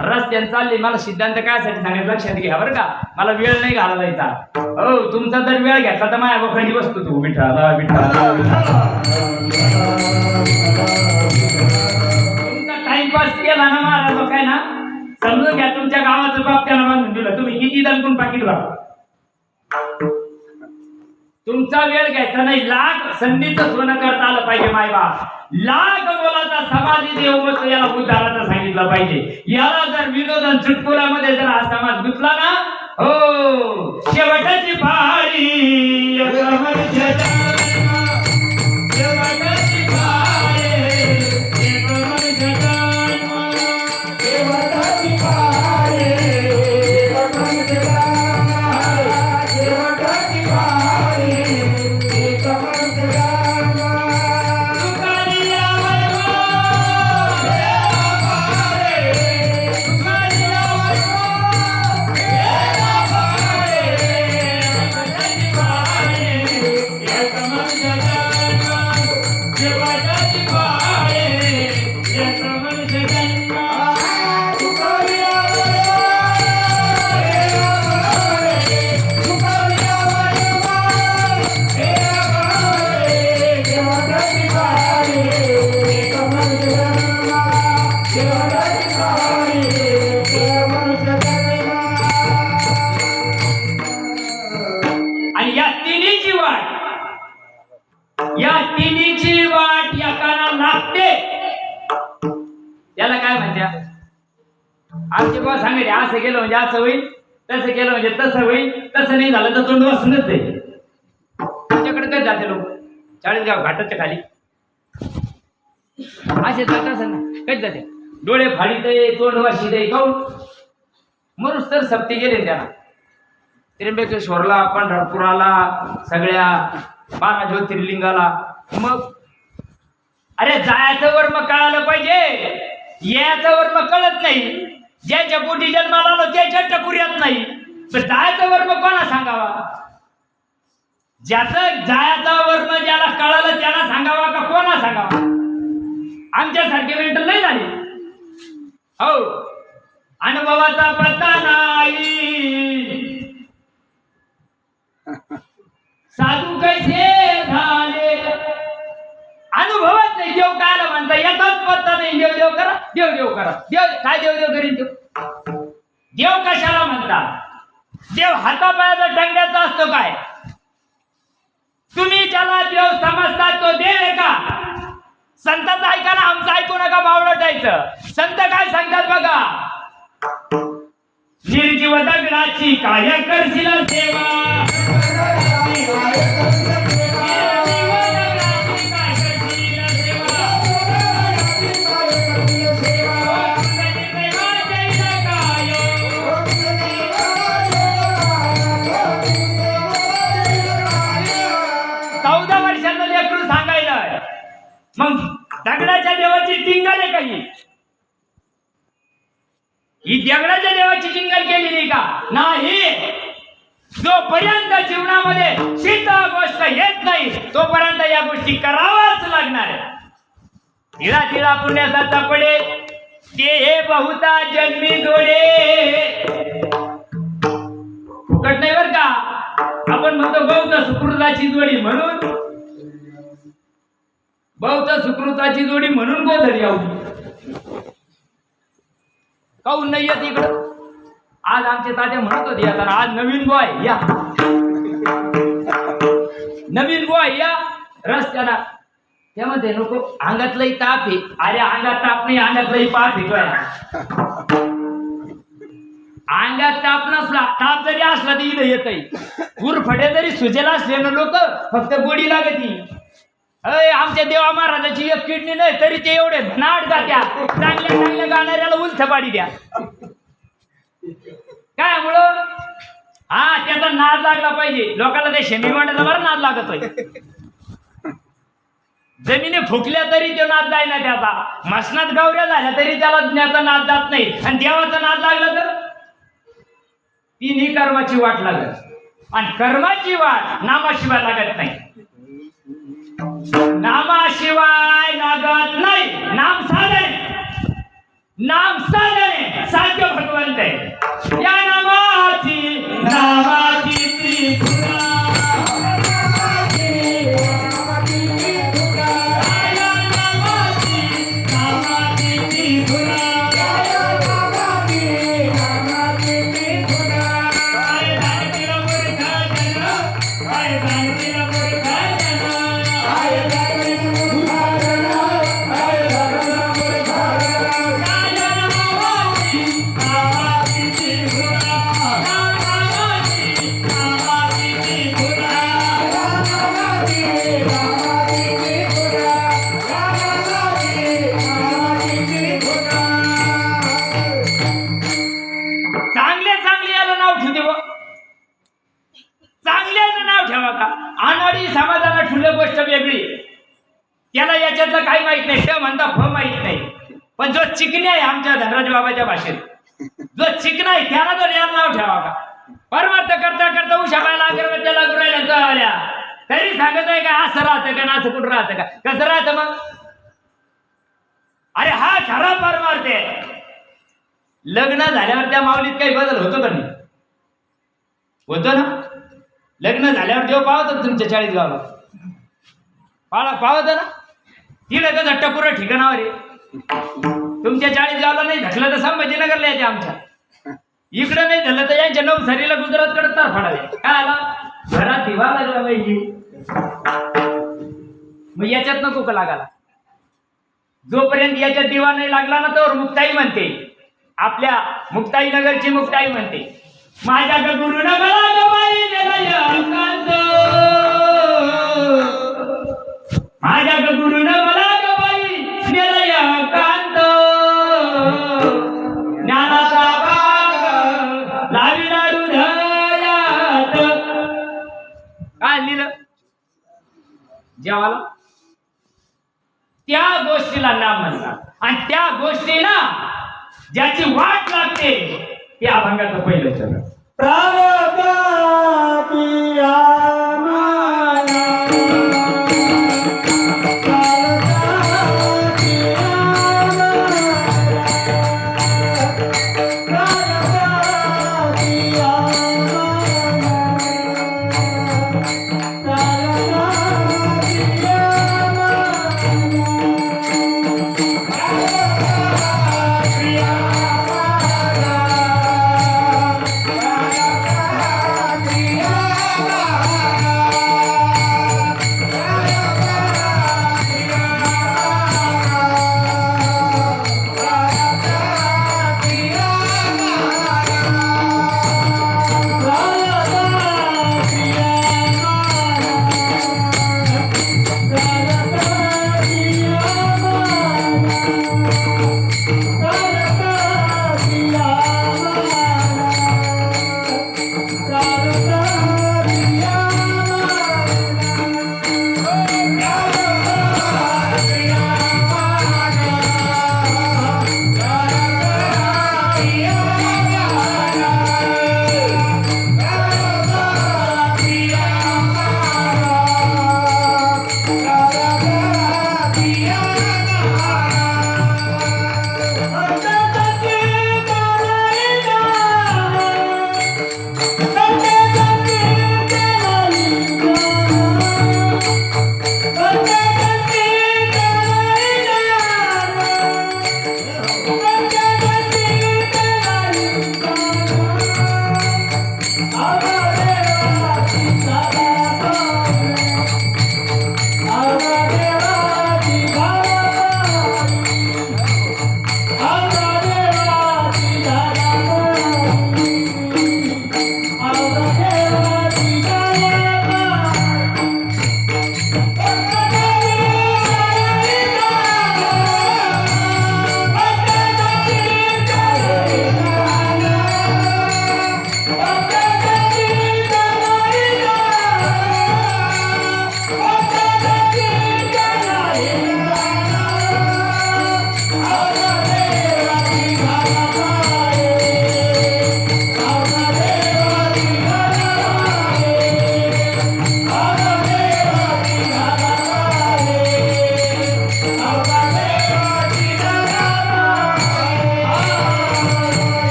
रस्त्याने चालले. मला सिद्धांत कायसाठी सांगितलं लक्षात घ्या बरं का. मला वेळ नाही घालवायचा. हो तुमचा जर वेळ घेतला तर माझ्या बकरी बसतो तू विठाला विठाला. तुमचा टाइमपास केला ना महाराज काय ना समजून घ्या तुमच्या गावाचं बाप त्याला बांधून दिलं. तुम्ही किती दणकून पाकिट भरा. तुमचा वेळ घ्यायचा नाही. लाख संधीचं सोनं करता आलं पाहिजे मायबाप. लाख बोलाचा समाधी देव मग याला उद्धाराचं सांगितलं पाहिजे. याला जर विनोदन चुटकुल्यामध्ये जर हा समाज गुंतला ना हो शेवटाची पाळी मनुष्य जन्म आणि या तिन्हीची वाट एकाला लागते त्याला काय म्हणत्या आमचे बाबा सांगायचे असं केलं म्हणजे असं होईल तसं केलं म्हणजे तसं होईल तसं नाही झालं तर तोंड वाचूनच जाईल तुमच्याकडे काय जाते लोक चाळीसगाव घाटाच्या खाली असे जात असेल ना कधी जाते डोळे फाडीत तोंड वाशीत काऊन मनुष्य तर सक्ती गेले त्यांना त्र्यंबकेश्वरला पंढरपुराला सगळ्या 12 ज्योतिर्लिंगाला मग अरे जायचं वर मग कळालं पाहिजे याचं वर मग कळत नाही ज्याच्या पोटी जन्माला आलो त्याच्या टकुऱ्यात नाही तर जायचं वर मग कोणा सांगावा ज्याचं जायचा वर्म ज्याला कळालं त्याला सांगावा का कोणा सांगावा आमच्यासारखे मेंटल नाही झाले हो अनुभवाचा पत्ता नाही साधू कैसे झाले अनुभवत नाही देव कायला म्हणता येतच पत्ता नाही देव देव करा देव देव करा देव काय देव देव करीन देव देव कशाला म्हणतात देव हातापायाचा टंगड्याचा असतो काय तुम्ही ज्याला देव समजता तो देव आहे का संतांचं ऐका ना आमचं ऐकू नका बावळटायचं संत काय सांगतात बघा निर्जीव दगडाची काय करशील सेवा मग दगडाच्या देवाची टिंगल आहे काही ही दगडाच्या देवाची टिंगल केलेली का नाही जोपर्यंत जीवनामध्ये सिद्ध गोष्ट येत नाही तोपर्यंत या गोष्टी करावाच लागणार आहे तिला तिला पुण्याचा पडे ते हे बहुता जन्मी जोडे फुकट नाही बर का आपण म्हणतो बौद्ध सुकृताची जोडी म्हणून बौद्ध सुकृताची जोडी म्हणून गोधरी आवडी काऊन नाही येत इकडं आज आमचे तात्या म्हणत होते आता आज नवीन बॉय या नवीन बॉय या रस्त्याला त्यामध्ये नको अंगातलाही ताप आहे अरे अंगात ताप नाही अंगातलाही पाप येतोय अंगात ताप नसला ताप जरी असला तर इथं येतय उरफटे जरी सुजेला असले ना लोक फक्त गोडी लागती अय आमच्या देवा महाराजाची एक किडनी नाही तरी ते एवढे नाट गात्या चांगल्या चांगल्या गाणाऱ्याला उलथ पाडी द्या काय मुळे हा त्याचा नाद लागला पाहिजे लोकांना ते शेमी मांडायचा बरं नाद लागतोय जमिनी फुकल्या तरी तो नाद जाय ना त्याचा मसनात गावऱ्या झाल्या तरी त्याला ज्ञाचा नाद जात नाही आणि देवाचा नाद लागला तर तिन्ही कर्माची वाट लागत आणि कर्माची वाट नामाशिवाय लागत नाही नामाशिवाय लागत नाही नाम साधने साध्य भगवंत आहे या नामाची समाजाला ठुले गोष्ट वेगळी त्याला याच्यातलं काही माहित नाही ते म्हणता फ माहित नाही पण जो चिकणी आहे आमच्या धनराज बाबाच्या भाषेत जो चिकना आहे त्याला तर याला नाव ठेवा का परमार्थ करता करता उशाबायला अगरबत्त्या लागू राहिल्या तरी सांगत आहे का असं राहतं का ना असं कुठं राहतं का कसं राहतं मग अरे हा झरा पार मारते. लग्न झाल्यावर त्या माऊलीत काही बदल होतो का नाही? होतो ना. लग्न झाल्यावर जेव्हा पावत तुमच्या 40 गावाला पावत ना. तिला कसं टकुर ठिकाणावर आहे. तुमच्या 40 गावाला नाही धकलं तर संभाजीनगरला यायचे आमच्या. इकडं नाही झालं तर यांच्या नवसारीला गुजरात कडे तर फाडाले. काय आला घरात दिवा लागला पाहिजे. मग याच्यात नको का लागाला. जोपर्यंत याच्यात दिवा नाही लागला ना तर मुक्ताई म्हणते. आपल्या मुक्ताई नगरची मुक्ताई म्हणते माझ्या गुरुनं मला गबाई दिला एकांत. माझ्या गुरुनं मला गबाई दिला एकांत. ज्ञानाचा बाग लाविला हृदयात. काय लिहिलं जेवाला? त्या गोष्टीला नाम म्हणतात. आणि त्या गोष्टीला ज्याची वाट लागते ते अभंगाचं पहिलं चरण.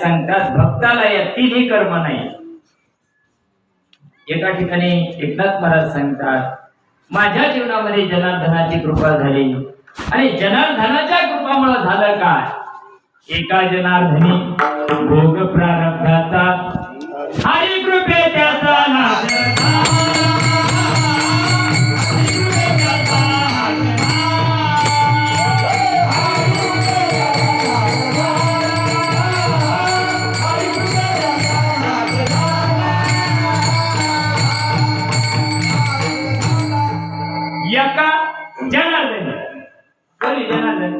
सांगतात भक्ताला या तिन्ही कर्म नाही. एका ठिकाणी एकनाथ महाराज सांगतात माझ्या जीवनामध्ये जनार्दनाची कृपा झाली आणि जनार्दनाच्या कृपामुळे झालं काय. एका जनार्दनी भोग प्रारब्धाचा हरी कृपे त्याचा नाश. एका जनार्दनी कोणी जनार्दन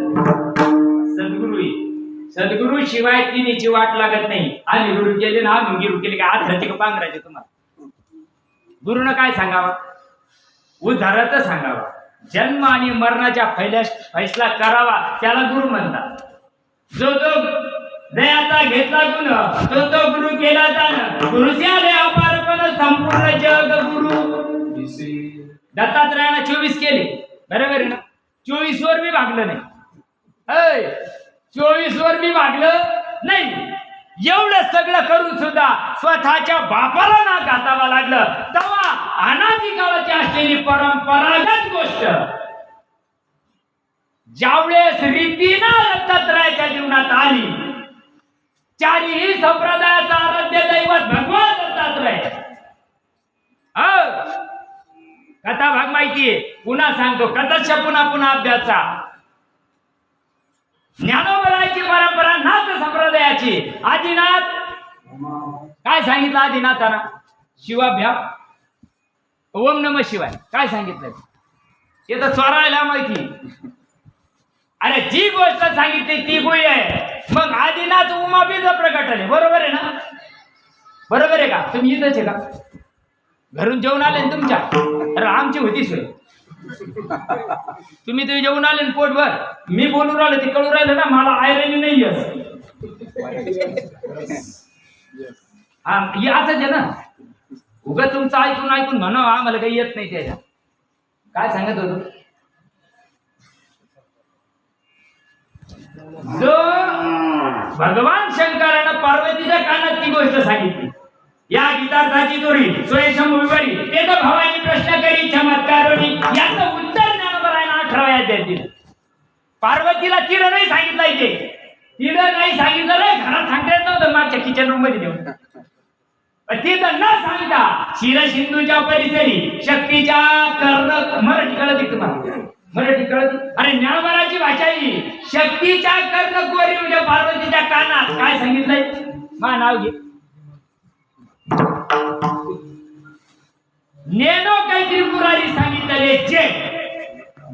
सद्गुरु. सद्गुरु शिवाय तिन्हीची वाट लागत नाही. आम्ही गुरु केले ना आम्ही गुरु केले काय आधराचे का पांघराचे. तुम्हाला गुरुनं काय सांगावा उद्धाराचं सांगावा. जन्म आणि मरणाच्या फैसला करावा त्याला गुरु म्हणतात. जो तो दयाचा घेतला गुण तो गुरु केला जाण. गुरुच्या अपारपण संपूर्ण जग गुरु. दत्तात्रयानं 24 केले, बरोबर आहे ना? 24 वर मी भागलं नाही. 24 वर मी भागलं नाही. एवढं सगळं करून सुद्धा स्वतःच्या बापाला ना घातावा लागलं. तेव्हा अनादी काळाची असलेली परंपरागत गोष्ट ज्यावेळेस रीतीनं दत्तात्रयाच्या जीवनात आली, चारही संप्रदायाचा आराध्य दैवत भगवान दत्तात्रय. कथा भाग माहितीये, पुन्हा सांगतो. कथाच्या पुन्हा अभ्यासा. ज्ञानोबराची परंपरा नाथ संप्रदायाची. आदिनाथ काय सांगितलं? आदिनाथाना शिवाभ्या ओम नमः शिवाय काय सांगितलं? हे तर चोरायला माहिती. अरे जी गोष्ट सांगितली ती गुही आहे. मग आदिनाथ उमाबीचं प्रकटन आहे, बरोबर आहे ना? बरोबर आहे का? तुम्ही इथंच आहे का? घरून जेवण आले ना तुमच्या? अरे आमची होती सोय. तुम्ही जेवून आले ना पोटभर. मी बोलून राहिलो ते कळून राहिलं ना, मला आयरणी नाही येत. असंच आहे ना. उगाच तुमचं ऐकून म्हणा आम्हाला काही येत नाही. त्याच्या काय सांगत होतो? जो भगवान शंकरानं पार्वतीच्या कानात ती गोष्ट सांगितली, या गीतार्थाची दोरी स्वयंभूविवारी ते तर भावानी प्रश्न करी चमत्कारोनी. याचं उत्तर ज्ञानोबरायनं 18व्या अध्यायात दिलं. पार्वतीला तिला नाही सांगितलं इथे, तिला नाही सांगितलं नाही. घरात सांगता येत नव्हतं, मागच्या किचन रूम मध्ये देऊन. तिथं न सांगता शिरसिंधूच्या परिसरी शक्तीच्या कर्ण. मराठी कळत तुम्हाला? मराठी कळत? अरे ज्ञानोबराची भाषा ही शक्तीच्या कर्णकोरी म्हणजे पार्वतीच्या कानात काय सांगितलंय? मा नाव घे. नेनो काही त्रिपुरारी सांगितलेले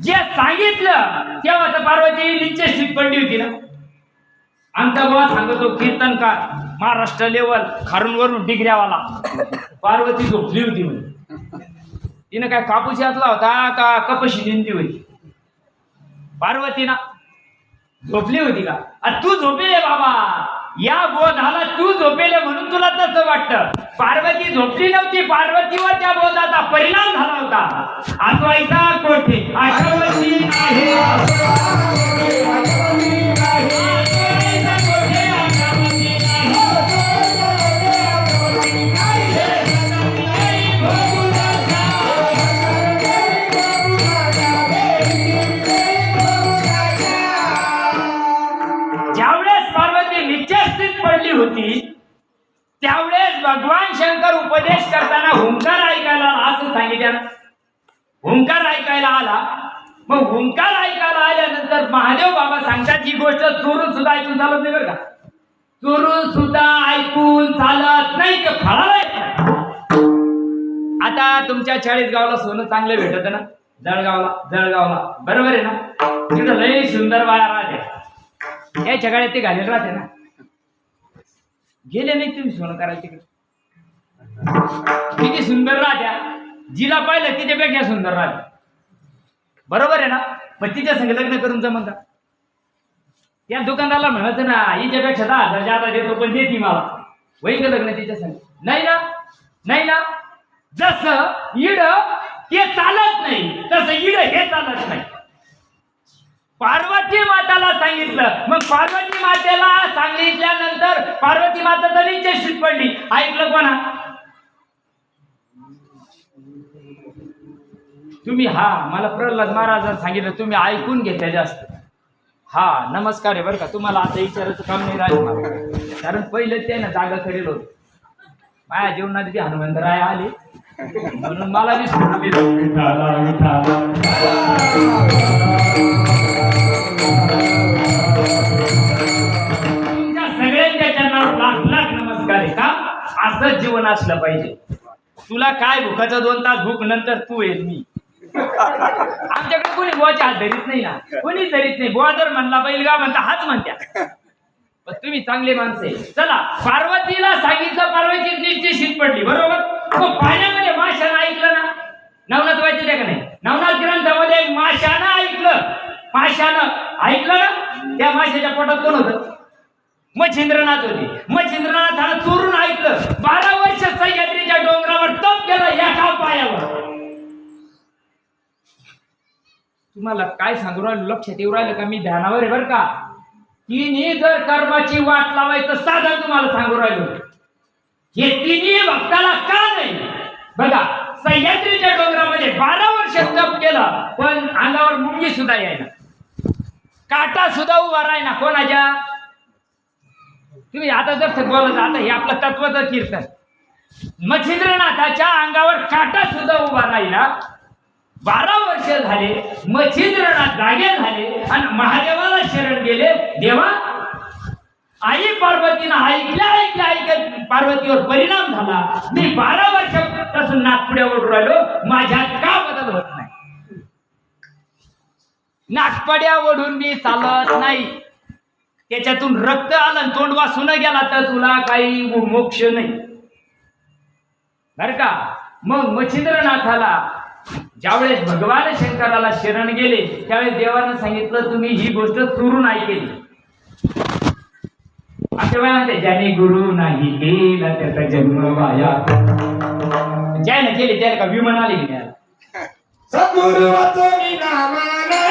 जे सांगितलं तेव्हा तर पार्वती निश्चित पडली होती ना. आमचा बाबा सांगतो कीर्तनकार महाराष्ट्र लेवल खारून वरून डिग्र्यावाला. पार्वती झोपली होती म्हणे. तिने काय कापूस यातला होता का कपशी निंदी होती? पार्वतीना झोपली होती का? तू झोपेले बाबा, या बोधाला तू झोपेले म्हणून तुला तसं वाटतं. पार्वती झोपली नव्हती. पार्वतीवर त्या बोधाचा परिणाम झाला होता. आठवायचा कोठे आठवणी आहे. पडली होती त्यावेळेस भगवान शंकर उपदेश करताना हुंकार ऐकायला आला असं सांगितलं. हुंकार ऐकायला आला. मग हुंकार ऐकायला आल्यानंतर महादेव बाबा सांगतात ही गोष्ट चोरून सुद्धा ऐकून चालत नाही बरं का. चोरून सुद्धा ऐकून चालत नाही ते फळाला. आता तुमच्या 40 गावाला सोनं चांगलं भेटत ना, जळगावला बरोबर आहे ना? तिथं लय सुंदर बाया राहते. याच्या गाड्यात ते घालेल राहते ना. गेले नाही तुम्ही सोनं करायला तिकडे? किती सुंदर राहत्या. जिला पाहिलं तिच्यापेक्षा सुंदर राहते, बरोबर आहे ना? पण तिच्या संग लग्न करून जमत. त्या दुकानदाराला म्हणत ना हिच्यापेक्षा 10,000 जादा देतो पण देती मला. होईल का लग्न तिच्या संग? नाही ना. जसं इड ते चालत नाही तसं इड हे चालत नाही. पार्वती माताला सांगितलं. मग पार्वती मातेला सांगितल्यानंतर पार्वती माता तर निश्चित पडली. ऐकलं कोणा? तुम्ही. मला प्रल्हाद महाराजांनी सांगितलं, तुम्ही ऐकून घेतल्या जास्त. नमस्कार आहे बरं का. तुम्हाला आता विचारायचं काम नाही राहिलं मला, कारण पहिलं ते ना जागा करेल होत. माझ्या जीवनात ते हनुमंतराय आले म्हणून मला बी सोडून तुमच्या सगळ्यांच्या चरणावर लाख नमस्कार आहे का. असंच जीवन असलं पाहिजे. तुला काय भुकाचं 2 तास भूक, नंतर तू येईल मी. आमच्याकडे कोणी बुवाचे हात धरीत नाही ना, कोणी धरीत नाही. बुवा जर म्हणला बैलगा म्हणता हाच म्हणत्या. पण तुम्ही चांगले माणसे. चला, पार्वतीला सांगितलं, पार्वती निश्चित पडली, बरोबर. तो पाण्यामध्ये माशानं ऐकलं ना. नवनाथ वाचते का नाही? नवनाथ ग्रंथामध्ये माशानं ऐकलं ना. त्या माशाच्या पोटात कोण होतं? मच्छिंद्रनाथ होते. मच्छिंद्रनाथानं चोरून ऐकलं. 12 वर्ष सह्याद्रीच्या डोंगरावर तप केलं एका पायावर. तुम्हाला काय सांगू राहिलो लक्षात येऊ राहिलं का मी ध्यानावर आहे बरं का. तिन्ही जर कर्माची वाट लावायचं साधन तुम्हाला सांगू राहिलो. हे तिन्ही भक्ताला का नाही बघा. सह्याद्रीच्या डोंगरामध्ये 12 वर्ष तप केलं पण अंगावर मुंगी सुद्धा यायला, काटा सुद्धा उभा राहिना कोणाच्या. तुम्ही आता जर बोलत आता हे आपलं तत्वाचं कीर्तन. मच्छिंद्रनाथाच्या अंगावर काटा सुद्धा उभा राहिला. 12 वर्ष झाले मच्छिंद्रनाथ जागे झाले आणि महादेवाला शरण गेले. देवा आई पार्वतीनं ऐकल्या पार्वतीवर परिणाम झाला. मी 12 वर्षापासून नागपुड्या ओढून राहिलो, माझ्यात का बदल होत नाही. नागपड्या ओढून मी चालत नाही. त्याच्यातून रक्त आलं तोंड वासून गेला तर तुला काही मोक्ष नाही बर का. मग मच्छिंद्रनाथाला ज्यावेळेस भगवान शंकराला शरण गेले त्यावेळेस देवानं सांगितलं तुम्ही ही गोष्ट चुरून ऐकेली. असे म्हणते ज्याने गुरु नाही केला त्याचा जन्म वाया. ज्याने केले त्याला का विमान आले की नाही. सद्गुरु वाचोनी नामाने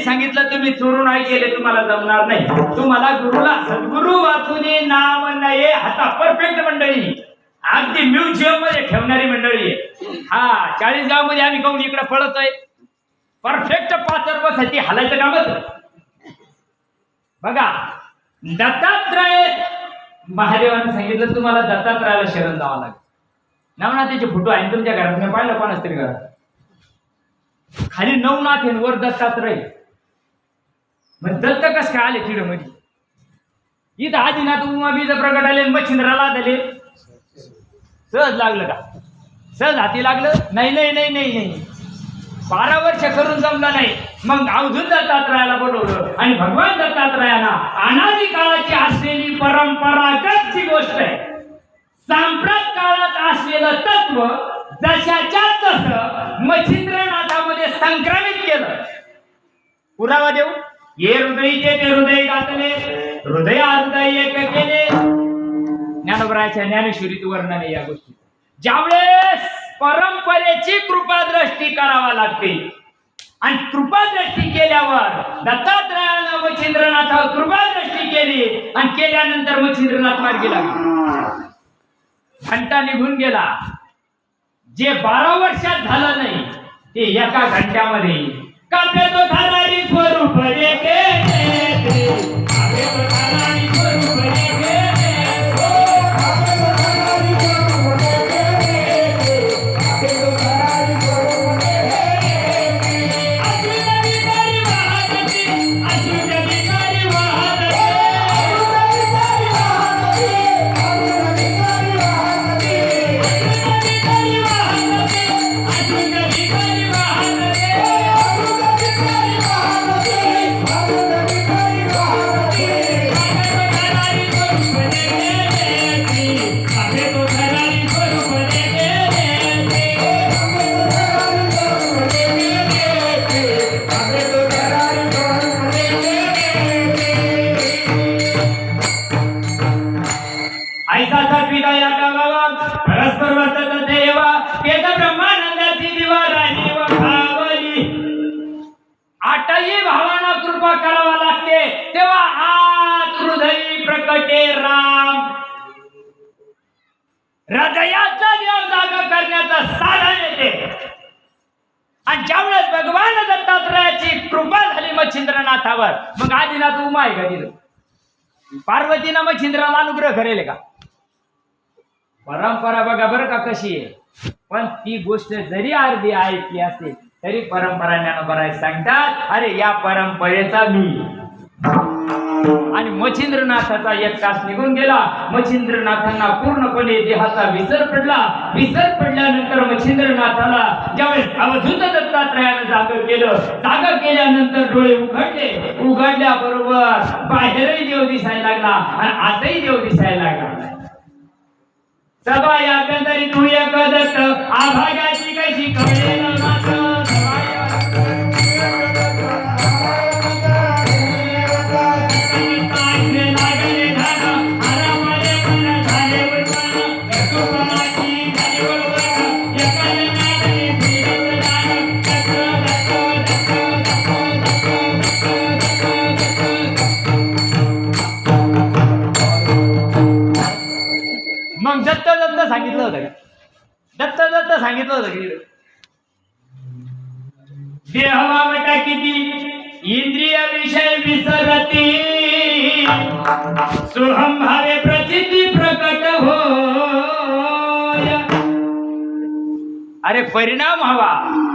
सांगितलं तुम्ही चोरून नाही केले तुम्हाला जमणार नाही. तुम्हाला गुरुला सद्गुरु वाचूनी नाव नये. आता परफेक्ट मंडळी अगदी म्युझियम मध्ये ठेवणारी मंडळी आहे. हा 40 गाव मध्ये आम्ही काऊन इकडे पळतोय. परफेक्ट 5 वर्षासाठी हालायचं कामच बघा. दत्तात्रय महादेवाने सांगितलं तुम्हाला दत्तात्रयाला शरण जावं लागेल. नवनाथाचे फोटो आहे तुमच्या घरात, मी पाहिलं कोणाच तरी घरात. खाली नवनाथ वर दत्तात्रय. मग दत्त कस काय आले तिड मध्ये. इथं आदिनाथ उमा बीज प्रगट आले मच्छिंद्राला आले. सहज लागलं का. सहज हाती लागलं नाही नाही नाही नाही नाही. 12 वर्ष करून जमलं नाही. मग अवधूत दत्तात्रयाला बोलवलं आणि भगवान दत्तात्रयाला अनादी काळाची असलेली परंपरागतची गोष्ट आहे. सांप्रत काळात असलेलं तत्व जशाच्या तसं मच्छिंद्रनाथामध्ये संक्रमित केलं. पुरावा देऊ. ये हृदयीचे ते हृदय घातले, हृदय हृदय एक केले. ज्ञानोबराच्या ज्ञानेश्वरीत वर्णन आहे या गोष्टी. ज्यावेळेस परंपरेची कृपादृष्टी करावा लागते आणि कृपादृष्टी केल्यावर दत्तात्रयानं मच्छिंद्रनाथावर कृपादृष्टी केली आणि केल्यानंतर मच्छिंद्रनाथ मार्गी लागले. घंटा निघून गेला. जे 12 वर्षात झालं नाही ते एका घंट्यामध्ये. कापे तो धारारी स्वरूप देखे कापे तो धारारी स्वरूप देखे कापे तो धारारी स्वरूप देखे कापे तो धारारी स्वरूप देखे असून विकारी वाहती असून विकारी वाहती असून विकारी वाहती असून विकारी वाहती असून विकारी वाहती. परस्पर वर्तत देवा वेद ब्रह्मानंदाची दिवा राणी व भावली. आठही भावांना कृपा करावा लागते तेव्हा आत हृदयी प्रकटे राम. हृदयाचा देव जागा करण्याचा साधन येते. आणि ज्यावेळेस भगवान दत्तात्रयाची कृपा झाली मच्छिंद्रनाथावर मग आदिनाथ उमा आहे का तिथं. पार्वतीनं मच्छिंद्राला अनुग्रह करेल का. परंपरा बघा बरं का कशी आहे. पण ती गोष्ट जरी अर्धी ऐकली असेल तरी परंपरा ज्ञानोबा सांगतात, अरे या परंपरेचा मी. आणि मच्छिंद्रनाथाचा एक तास निघून गेला. मच्छिंद्रनाथांना पूर्णपणे देहाचा विसर पडला. विसर पडल्यानंतर मच्छिंद्रनाथाला ज्यावेळेस अवधूत दत्तात्रयानं जागं केलं, जागं केल्यानंतर डोळे उघडले. उघडल्याबरोबर बाहेरही देव दिसायला लागला आणि आतही देव दिसायला लागला. सभा याकंदरी तू एक दत्त आभाग्याची कशी कळेल नाथ. मग दत्त दत्त सांगितलं होतं का? दत्त दत्त सांगितलं होतं की देहवावटा किती इंद्रिय विषय विसरती, सोहम भावे प्रचिती प्रकट हो. अरे परिणाम हवा.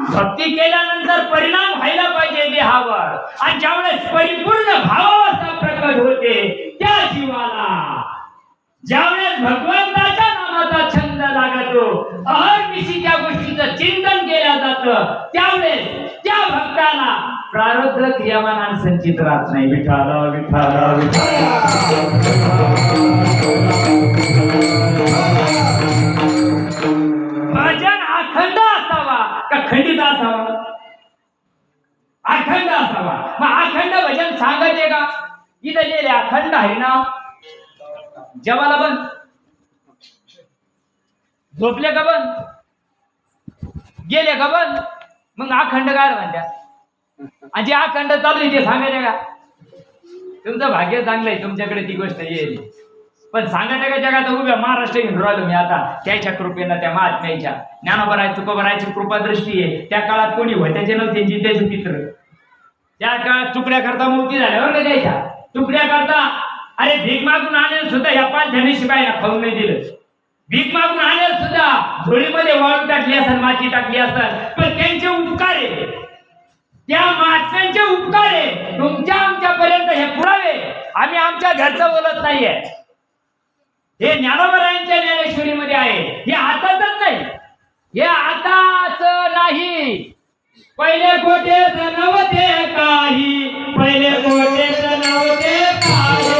भक्ती केल्यानंतर परिणाम व्हायला पाहिजे देहावर. आणि ज्यावेळेस परिपूर्ण भावावस्था प्रकट होते त्या जीवाला, ज्यावेळेस भगवंताच्या नामाचा छंद लागतो, अहर्निशी त्या गोष्टीचं चिंतन केलं जातं, त्यावेळेस त्या भक्ताला प्रारब्ध क्रियामान संचित राहत नाही. विठाला विठाला भजन अखंड असावा का खंडित असावा? अखंड असावा. मग अखंड भजन सांगायचे का? इथं गेले अखंड आहे ना. जेवायला बंद, झोपले का बंद, गेले का बंद, मग अखंड काय म्हणत्या? आणि जे अखंड चालू आहे ते सांगायचे का? तुमचं भाग्य चांगलंय, तुमच्याकडे ती गोष्ट येईल. पण सांगायचं का जगात उभ्या महाराष्ट्र घेऊन राहिलो मी आता त्याच्या कृपेनं, त्या महात्म्याच्या ज्ञानोबा तुकोबारायची कृपा दृष्टी आहे. त्या काळात कोणी होत्याचे नव्हते जिद्याचे पित्र. त्या काळात तुकड्या करता मूर्ती झाल्यावर का द्यायच्या तुकड्या करता. अरे भीक मागून आणेल सुद्धा या 5 जणी शिपायला खाऊन नाही दिलं. भीक मागून आणेल सुद्धा झोळीमध्ये वाळू टाकली असेल, माती टाकली असेल, पण त्यांचे उपकार आहे, त्या महात्म्यांचे उपकार आहे. तुमच्या आमच्यापर्यंत हे पुरावे. आम्ही आमच्या घरचं बोलत नाहीये. हे ज्ञानोबरायांच्या ज्ञानेश्वरीमध्ये आहे. हे आताच नाही, हे आताच नाही. पहिले कोटे नव्हते काही, पहिले कोटे नव्हते काही.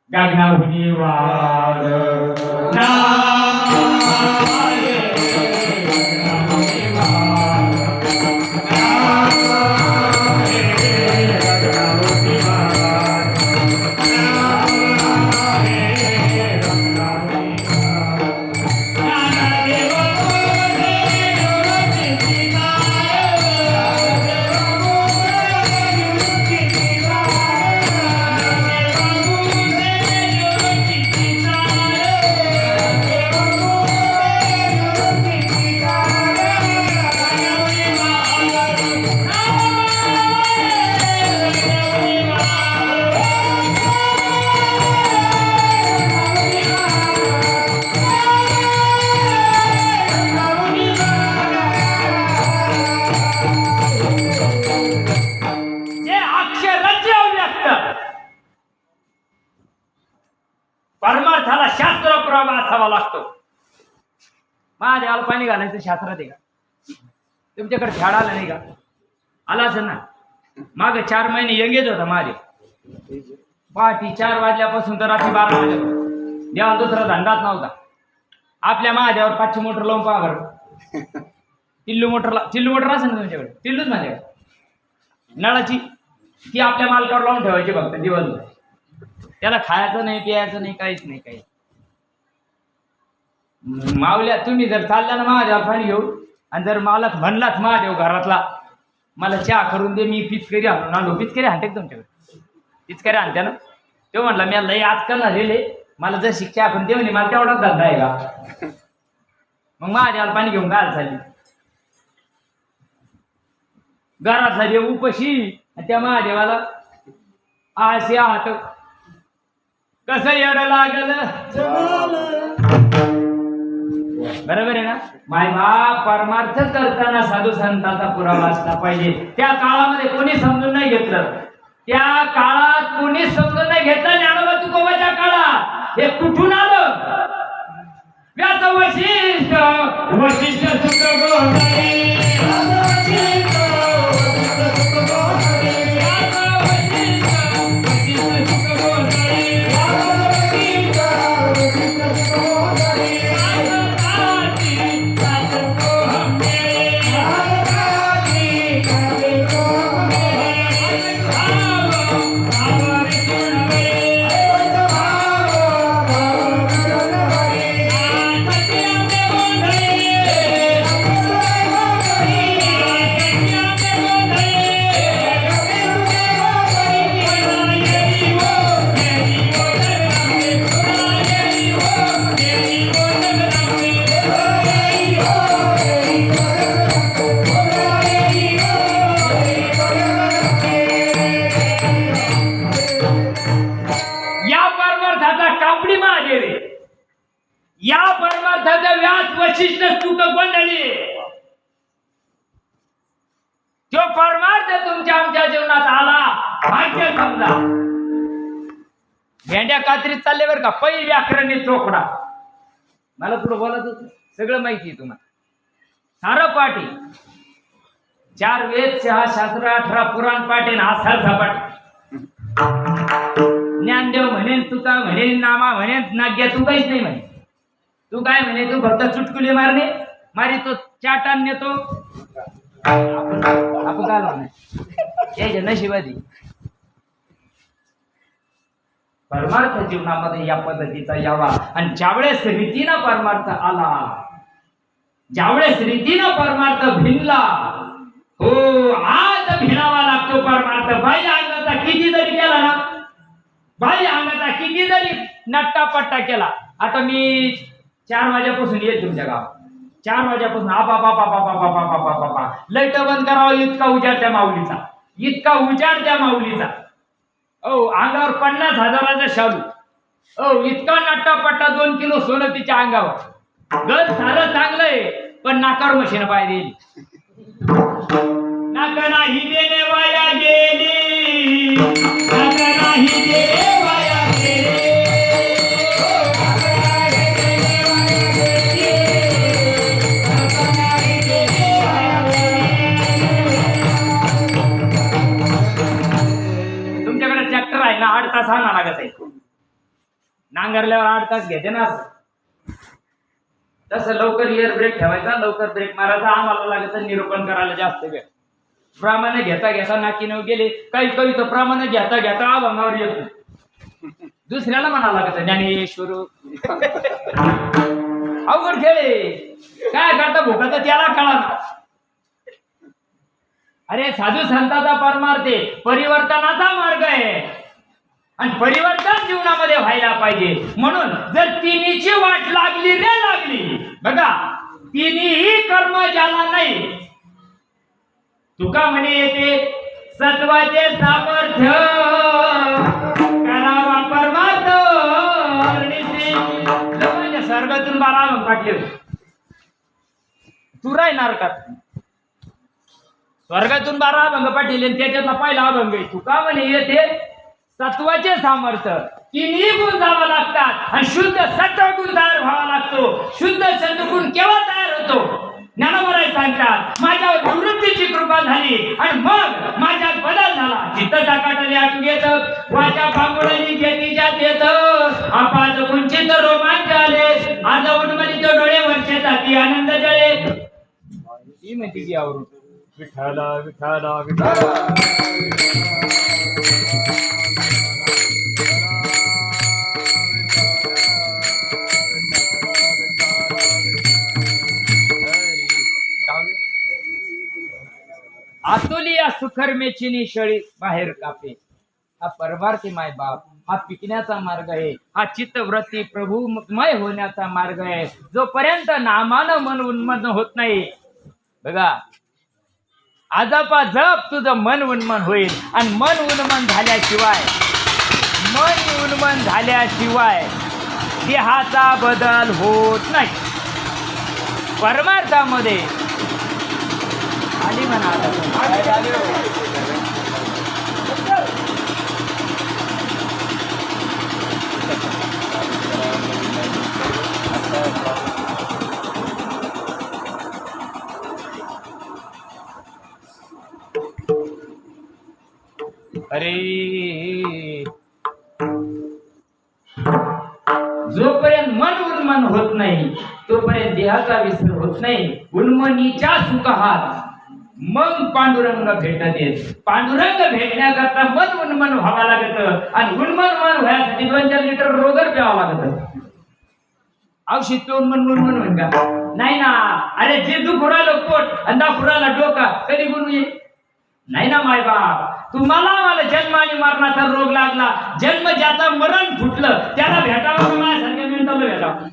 गगनाभुनी वार महादेवाला पाणी घालायचं शास्त्रात आहे का? तुमच्याकडे झाड आलं नाही का? आला असेल ना. माग 4 महिने यंगेज होता महादेव. पहाटे 4 वाजल्यापासून तर रात्री 12 वाजेपर्यंत. देवा दुसरा धंदाच नव्हता. आपल्या महादेवावर 500 मोटर लावून पहा बरं. चिल्लू मोटर असेल ना तुमच्याकडे? चिल्लूच माझ्याकडे नळाची, ती आपल्या मालकावर लावून ठेवायची फक्त दिवसभर. त्याला खायचं नाही, प्यायचं नाही, काहीच नाही. काही मावल्या तुम्ही जर चालल्या ना महादेवाला पाणी घेऊन, आणि जर मालक म्हणलाच महादेव घरातला मला चहा करून दे, मी पिचकरी आणून आलो. पिचकरी आणते तुमच्याकडे? पिचकरी आणते ना. तो म्हणला मी लई आजकाल ना रेले, मला जर शिक्षा आपण देऊ मला तेवढाच धंदा आहे का? मग महादेवाला पाणी घेऊन गायला चालली. घरातला देव उपाशी, त्या महादेवाला आसे आहात कसं येडं लागलं. बरोबर आहे ना. माय बाप परमार्थ करताना साधू संतांचा पुरावा असला पाहिजे. त्या काळामध्ये कोणी समजून नाही घेतलं. त्या काळात कोणी समजून नाही घेतलं. ज्ञानोबा तुकोबाच्या काळात हे कुठून आलं? व्यास वशिष्ठ सुख गोसावी. या परमार्थाचा व्यास वशिष्ठ स्तुत मंडळी. तो परमार्थ तुमच्या आमच्या जीवनात आला भाग्य समजा. भेंड्या कात्रीत चालले बरं का. पै व्याकरणी चोकडा. मला पुढे बोलत होत सगळं माहिती आहे तुम्हाला. सारं पाठी 4 वेद 6 शास्त्र 18 पुराण पाठे ना हा सपाट. ज्ञानदेव म्हणेन तुका म्हणेन नामा म्हणेन नाग्या तू काहीच नाही म्हणे. तू काय म्हणे तू फक्त चुटकुले मारणे मारी तो चाटान नेतो. आपण काय यायच्या नशिबादी. परमार्थ जीवनामध्ये या पद्धतीचा यावा. आणि ज्यावेळेस रीतीनं परमार्थ आला, ज्यावेळेस रीतीनं परमार्थ भिनला, हो आज भिनावा लागतो परमार्थ. बाई अंगाचा किती जरी केला ना, बाई अंगाचा किती जरी नट्टापट्टा केला. आता मी 4 वाजेपासून येत तुमच्या गावात. 4 वाजेपासून बाबा लाईट बंद करावं इतका उजाड त्या माऊलीचा, इतका उजाड त्या माऊलीचा. ओ अंगावर 50,000चा शालू. ओ इतका नट्टापट्टा 2 किलो सोनं तिच्या अंगावर. गज सारं चांगलंय पण नाकावर मशीन पाय दिली. नाका नाही देणे वाया गेली, नाका नाही देणे वाया गेली. तुमच्याकडे ट्रॅक्टर आहे ना, 8 तास आणा लागत आहे. नांगरल्यावर 8 तास घेते ना. तसं लवकर एअर ब्रेक ठेवायचा, लवकर ब्रेक मारायचा. आम्हाला लागत निरूपण करायला जास्त वेळ. प्रमाणे घेता घेता नाकीनं गेले. काही तर प्रमाणे घेता घेता अभंगावर येतो. दुसऱ्याला म्हणा लागत ज्ञानेश्वर अवघड खेळे. काय करता भोकाचा त्याला कळा. अरे साधू संतांचा परमार्थ परिवर्तनाचा मार्ग आहे आणि परिवर्तन जीवनामध्ये व्हायला पाहिजे. म्हणून जर तिन्हीची वाट लागली रे लागली, बघा तिन्ही कर्म ज्याला नाही, तुका म्हणे येते सत्वाचे सामर्थ्य करावा परमार्थ. स्वर्गातून 12 अभंग पाठले. तू राहणार का? स्वर्गातून 12 अभंग पाठले. त्याच्यातला पहिला अभंग आहे तुका म्हणे येते सत्वाचे सामर्थ्य. तिन्ही गुण जावं लागतात आणि शुद्ध सत्व गुण तयार व्हावा लागतो. शुद्ध सत्वगुण केव्हा तयार होतो. ज्ञानोबराय सांगतात माझ्यावर निवृत्तीची कृपा झाली आणि मग माझ्यात बदल झाला. चित्त टाकाटले आटू घेत वाचा पांगुळणी घेतीच्यात येत आपात कुंचित रोमांच आले आज उन्मलित डोळे वर्षे जाती आनंद जळे. ही म्हणते की आवरून विठाला विठाला विठाला. आतुलिया सुखरमेचिनी शळी बाहेर कापे. हा परमार्थी माय बाप, हा पिकण्याचा मार्ग आहे, हा चित्तवृत्ती प्रभूमय होण्याचा मार्ग आहे. जोपर्यंत नामानं मन उन्मन होत नाही बघा आजापा जप तुझं मन उन्मन होईल. आणि मन उन्मन झाल्याशिवाय देहाचा बदल होत नाही. परमार्थामध्ये आली म्हणा अरे जोपर्यंत मन उन्मन होत नाही तोपर्यंत देहाचा विसर होत नाही. उन्मनीच्या सुखात मग पांडुरंग भेटत येत. पांडुरंग भेटण्याकरता मन उन्मन व्हावं लागत आणि उन्मन व्हायसाठी 2-4 लिटर रोगर प्यावं लागत. औषध पिऊन मन उन्मन होईल का? नाही ना. अरे जे दुख राहिलं पोट आणि दाखू राहिला डोका कधी गुण येईल? नाही ना माय बाप. तुम्हाला मला जन्म आणि मरणाचा रोग लागला. जन्म ज्याचा मरण फुटलं त्याला भेटावं माझ्यासारख्या मिनिटाला भेटावं.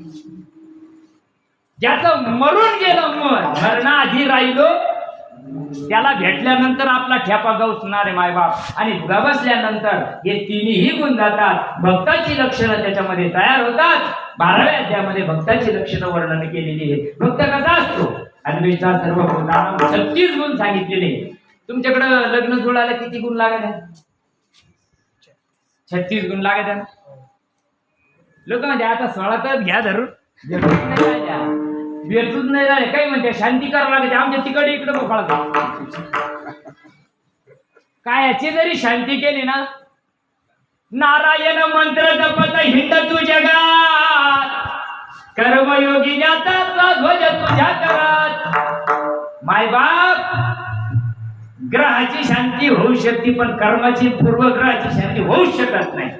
ज्याचं मरून गेलं मरणाआधी राहिलो त्याला भेटल्यानंतर आपला ठेपा गवसणार आहे माय बाप. आणि गवसल्यानंतर हे तिन्ही गुण जातात. भक्ताची लक्षणं त्याच्यामध्ये तयार होतात. 12व्या अध्यायामध्ये भक्ताची लक्षणं वर्णन केलेली आहे. भक्त कसा असतो? अन्वेषा सर्व गुणांना 36 गुण सांगितलेले. तुमच्याकडं लग्न जुळायला किती गुण लागत आहेत? 36 गुण लागत आहेत. लोक म्हणजे आता 16 तर घ्या धरून भेटूच नाही राहिले. काही म्हणते शांती करावं लागते. आमच्या तिकडे इकडे बघा काय याची जरी शांती केली ना नारायण मंत्र जपत हिंड तू जगात कर्मयोगी ज्याचा ध्वज तुझ्या करात. माय बाप ग्रहाची शांती होऊ शकते पण कर्माची पूर्वग्रहाची शांती होऊ शकत नाही.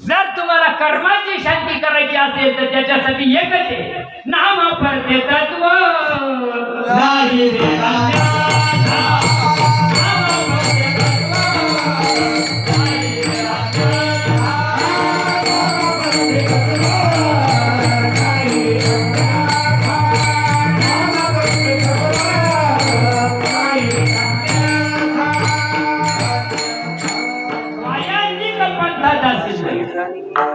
जर तुम्हाला कर्माची शांती करायची असेल तर त्याच्यासाठी एकच आहे नाम परते तत्व.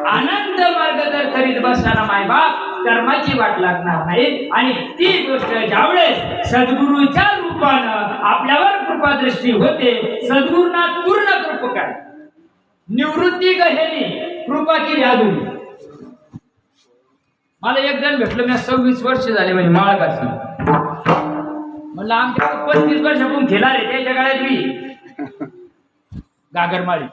आनंद मार्ग जर करीत बसला ना माय बाप कर्माची वाट लागणार नाही. आणि ती गोष्ट ज्यावेळेस सद्गुरूच्या रूपानं आपल्यावर कृपादृष्टी होते. सद्गुरूंना पूर्ण कृपा काय निवृत्ती गहेली कृपा केली अधुरी. मला एक जण भेटलं मी 26 वर्ष झाले म्हणजे माळकाची. म्हणलं आमच्या 35 वर्षापून खेळा रे त्याच्या काळात मी गागरमाळी.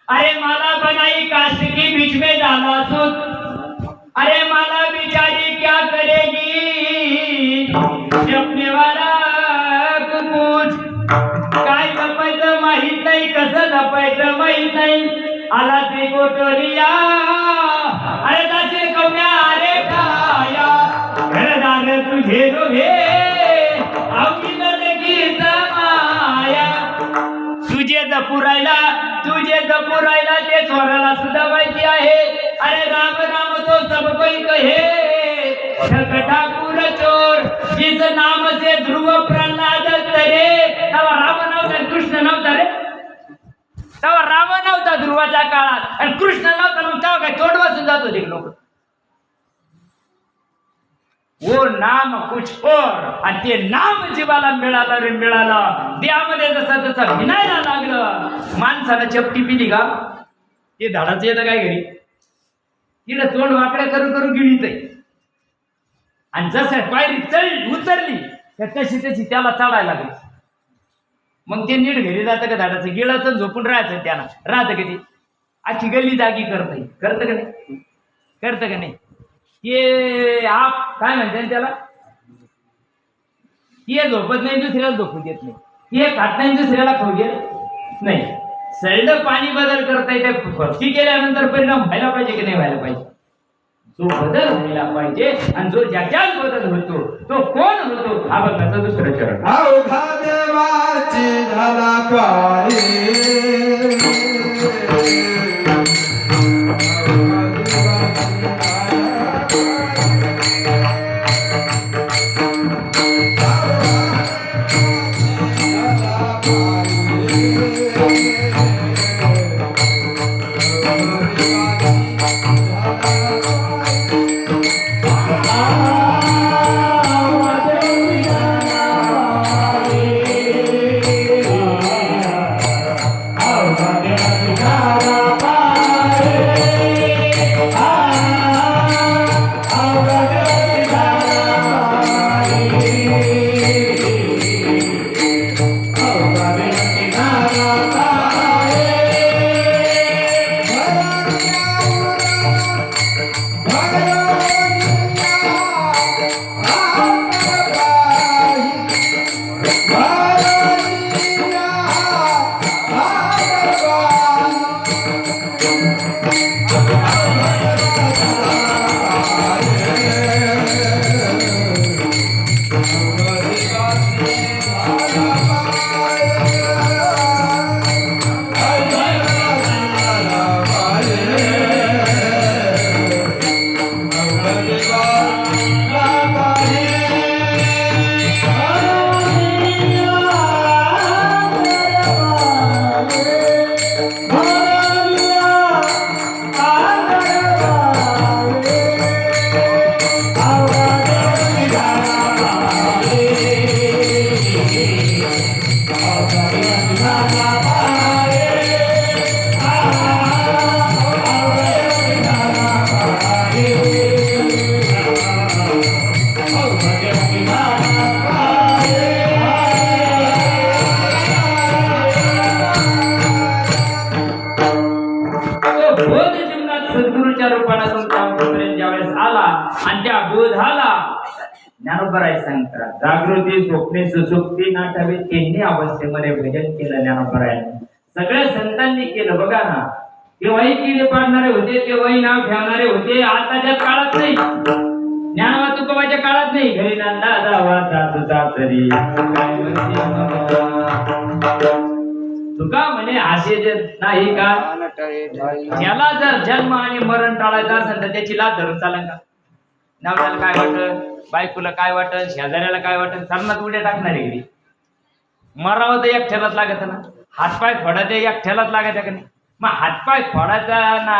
अरे माला बनाई कास्ट की बीच में डाला सूत. अरे माला बिचारी क्या करेगी जपने वाला कुछ. काय जपायचं माहित नाही कसं जपायचं माहित नाही. आला ते गोटोरिया अरे दासे कवड्या अरे खाया घरदार तुझे दोघे अवघी लगीचा माया. तुझे जपुरायला ते चोराला सुद्धा माहिती आहे. अरे राम राम तो सब कोई कहे ठाकुर चोर जिस नाम से ध्रुव प्रल्हाद तरे. तेव्हा राम नव्हता कृष्ण नव्हता रे. तेव्हा राम नव्हता ध्रुवाच्या काळात आणि कृष्ण नव्हता. मग तेव्हा काय तोंड वाचून जात होते लोक. वो नाम कुछ और आणि ते नाम जीवाला मिळाला रे मिळाला. देहामध्ये जसं जसं विनायला लागलं माणसाला चपटी पिली का ते धाडाचं येतं काय घरी तिला तोंड वाकडं करून करून गिळीत आहे आणि जसं पायरी चढ उतरली तर तशी तशी त्याला चढायला लागली. मग ते नीट घरी जातं का झाडाचं गिळाचं झोपून राहायचं त्याला राहतं का ते अशी गल्ली जागी करतं का नाही करतं का नाही ते आप काय म्हणते त्याला ते झोपत नाही दुसऱ्याला झोपू देत नाही ते खात नाही दुसऱ्याला खाऊ देत नाही. सरळ पाणी बदल करता येते भक्ती केल्यानंतर परिणाम व्हायला पाहिजे की नाही व्हायला पाहिजे. जो बदल व्हायला पाहिजे आणि जो ज्याच्यात बदल होतो तो कोण होतो हा बघण्याचं दुसरं चरण. अवघा देवाची झाला पायी ज्ञानोबराय सांगतात जागृती स्वप्ने सुसुप्ती नाटावे तिन्ही अवस्थेमध्ये भजन केलं ज्ञानोबरायांनी. सगळ्या संतांनी केलं बघा ना. तेव्हाही किडे पाडणारे होते तेव्हाही नाव ठेवणारे होते आताच्या काळात नाही ज्ञानोबा तुकोबाच्या काळात नाही. घरी नांदा जावा जात तरी तुका म्हणे असे जे नाही का त्याला जर जन्म आणि मरण टाळायचं असेल तर त्याची लाच धरून चालेल का. नवऱ्याला काय वाटत बायकोला काय वाटत शेजाऱ्याला काय वाटत सरनात उड्या टाकणारे घरी मरावं तर एकट्यालाच लागत ना. हातपाय फोडायचं एकट्यालाच लागत का नाही. मग हातपाय फोडायचा ना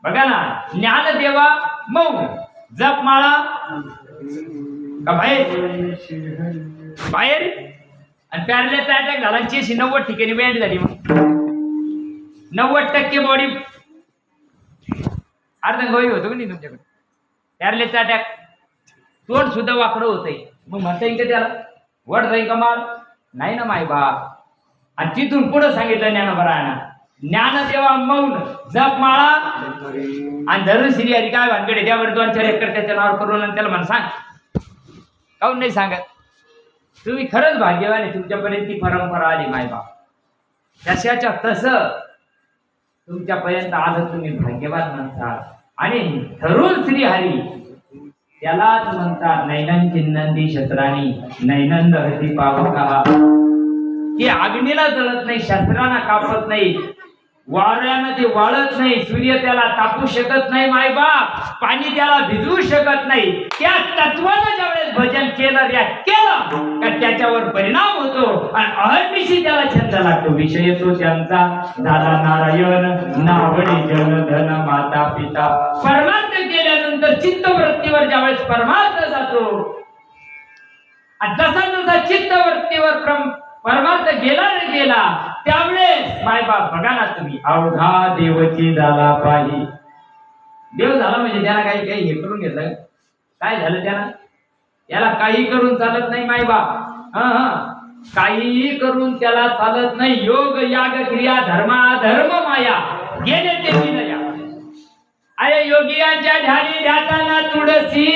बघा ना. ज्ञान देवा मौन जप माळा का बाहेर बाहेर आणि पॅरलेचा अटॅक झाला 90 ठिकाणी बँड झाली. मग 90% बॉडी अर्धंगवायू होतो का नाही तुमच्याकडे. पॅरलेचा अटॅक तोंड सुद्धा वाकडं होतंय. मग म्हणता येईल का त्याला वड जाईल का माल नाही ना माय बाप. आणि तिथून पुढं सांगितलं ज्ञानोबरायांना ज्ञान देवा मौन जप माळा आणि धरून श्री हरी काय भानगडे त्यावर 2-4 एकर त्याच्या नावावर करून आणि त्याला म्हणा सांग काऊन नाही सांगत. तुम्ही खरंच भाग्यवान आहे तुमच्यापर्यंत ती परंपरा आली माय बाप. तशाच्या तसं तुमच्यापर्यंत आलं तुम्ही भाग्यवान म्हणता. आणि धरून श्री हरी त्यालाच म्हणतात नैनन चिन्नंदी शस्त्रानी नैनंद हती पावका. की अग्नीला जळत नाही शस्त्रांना कापत नाही वाऱ्यानं ते वाळत नाही सूर्य त्याला तापू शकत नाही मायबाप पाणी त्याला भिजवू शकत नाही. त्या तत्वानं ज्यावेळेस भजन केलं केलं का त्याच्यावर परिणाम होतो आणि अहर्निशी त्याला छंद लागतो. विषय तो त्यांचा झाला नारायण नावडी जन धन माता पिता. परमार्थ केल्यानंतर चित्तवृत्तीवर ज्यावेळेस परमार्थ जातो आणि जसा जसा चित्तवृत्तीवर परमार्थ गेला रे गेला त्यावेळेस मायबाप बघा ना तुम्ही अवघा देवची झाला पाही देव झाला म्हणजे त्याला काही काही हे करून घेतलं का? काय झालं त्याला? याला काही करून चालत नाही माई बाप. काहीही करून त्याला चालत नाही. योग याग क्रिया धर्म धर्म माया गेले ते विनया. अरे योगियांच्या ध्यानी ध्याताना तुळसी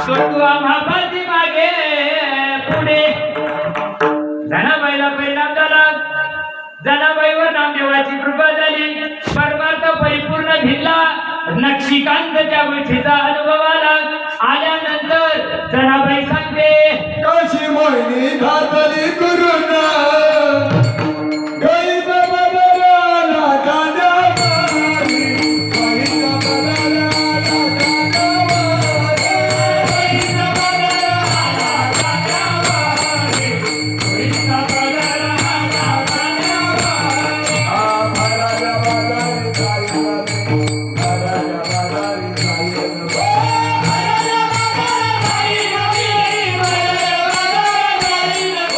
सोडू आम्हापाशी मागे पुढे. जनाबाईला परिणाम झाला. जनाबाईवर नामदेवाची कृपा झाली. परमार्थ परिपूर्ण भिनला. नक्षीकांतच्या गोष्टीचा अनुभव आला. आल्यानंतर जनाबाई सांगते कशी मोहिनी घातली करून गाईचा बदलाला गाण्यावारी, गाईचा बदलाला गाण्यावारी, गाईचा बदलाला गाण्यावारी, गाईचा बदलाला गाण्यावारी. भराच्या बाजारी जाईल, भराच्या बाजारी जाईल.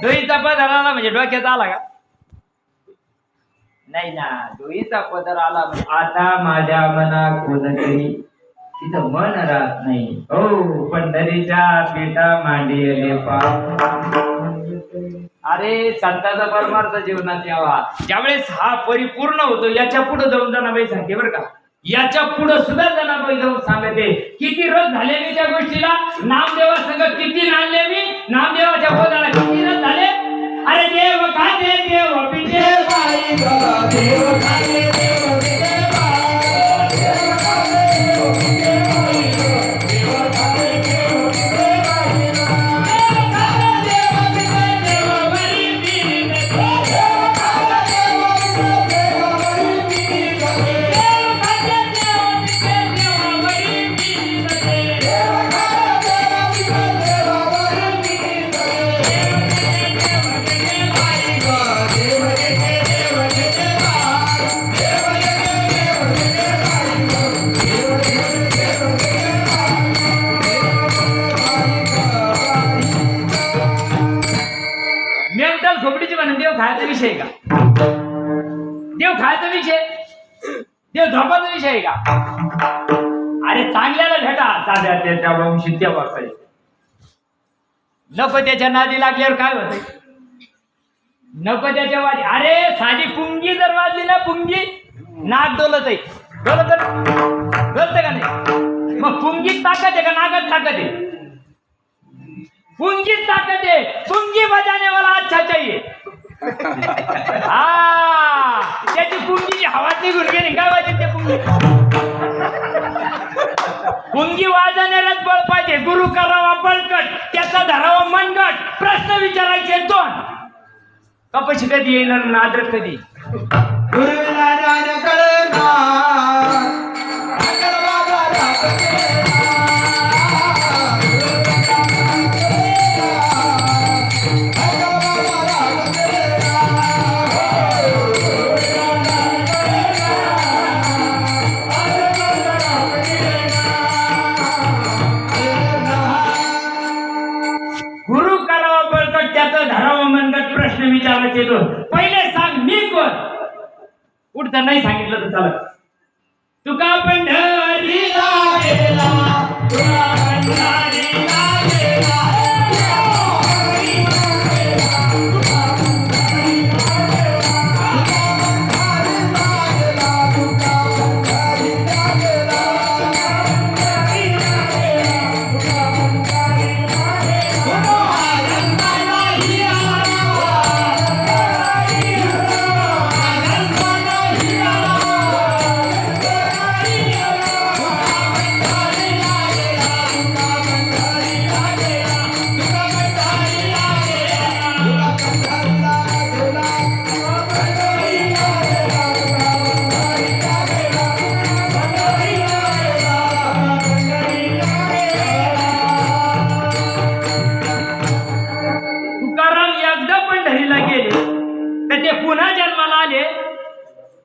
डोईचा पदर आला म्हणजे डोक्यात आला का? नाही ना. डोईचा पदर आला म्हणजे आता माझ्या मना कोणतरी तिथं मन राहत नाही. हो पंढरीच्या पेटा मांडीले पा. अरे संताचा परमार्थ जीवनात यावा ज्यावेळेस हा परिपूर्ण होतो. याच्या पुढे जाऊन जनाबाई सांगते बरं का. याच्या पुढे सुद्धा जनाबाई जाऊन सांगते किती रोज झाले मी त्या गोष्टीला. नामदेवा संग किती नांदले मी. नामदेवाच्या बोधाला किती रोज झाले. अरे देव खाते देव पिते बाई ग. देव खाते देव पिते बाई. देव खाते देव पिते बाई ग. देव खाते देव पिते बाई ग. देव खाते देव पिते देव बरी पिते. देव खाते देव पिते देव बरी पिते. देव खाते देव पिते देव बरी पिते. देव खाते देव पिते देव बरी पिते. मेंटल खोपडीची म्हणून देव खायचा विषय का? देव खायचा विषय, देव झोपाचा विषय आहे का? अरे चांगल्याला भेटा साध्या त्याच्या वंशी त्या वाचायचं. नको त्याच्या नादी लागल्यावर काय होत? नको त्याच्या वादी. अरे साधी पुंगी जर वाजली ना, पुंगी नाक डोलत आहे. डोलत का नाही? मग पुंगीत ताकद आहे का नाकात ताकद आहे? पुंगीत ताकद आहे. पुंगी बजाने वाला अच्छा चाहिए. त्याची पुंगीची हवा निघून गेली काय वाजत ते पुंगी. पुंगी वाजवणाऱ्याच बळ पाहिजे. गुरु करावा बळकट, त्याचा धरावा मनगट. प्रश्न विचारायचे दोन. कपाशी कधी येईल आणि नाद्रक कधी? गुरुविना ज्ञान कळेना. गुरु करावा बळकट, त्याचं धरावा मनगट. प्रश्न विचारायचे दोन. पहिले सांग मी कोण. पुढचं नाही सांगितलं तर चालत. तुका पंढरीला गेला, तुका पंढरीला गेला.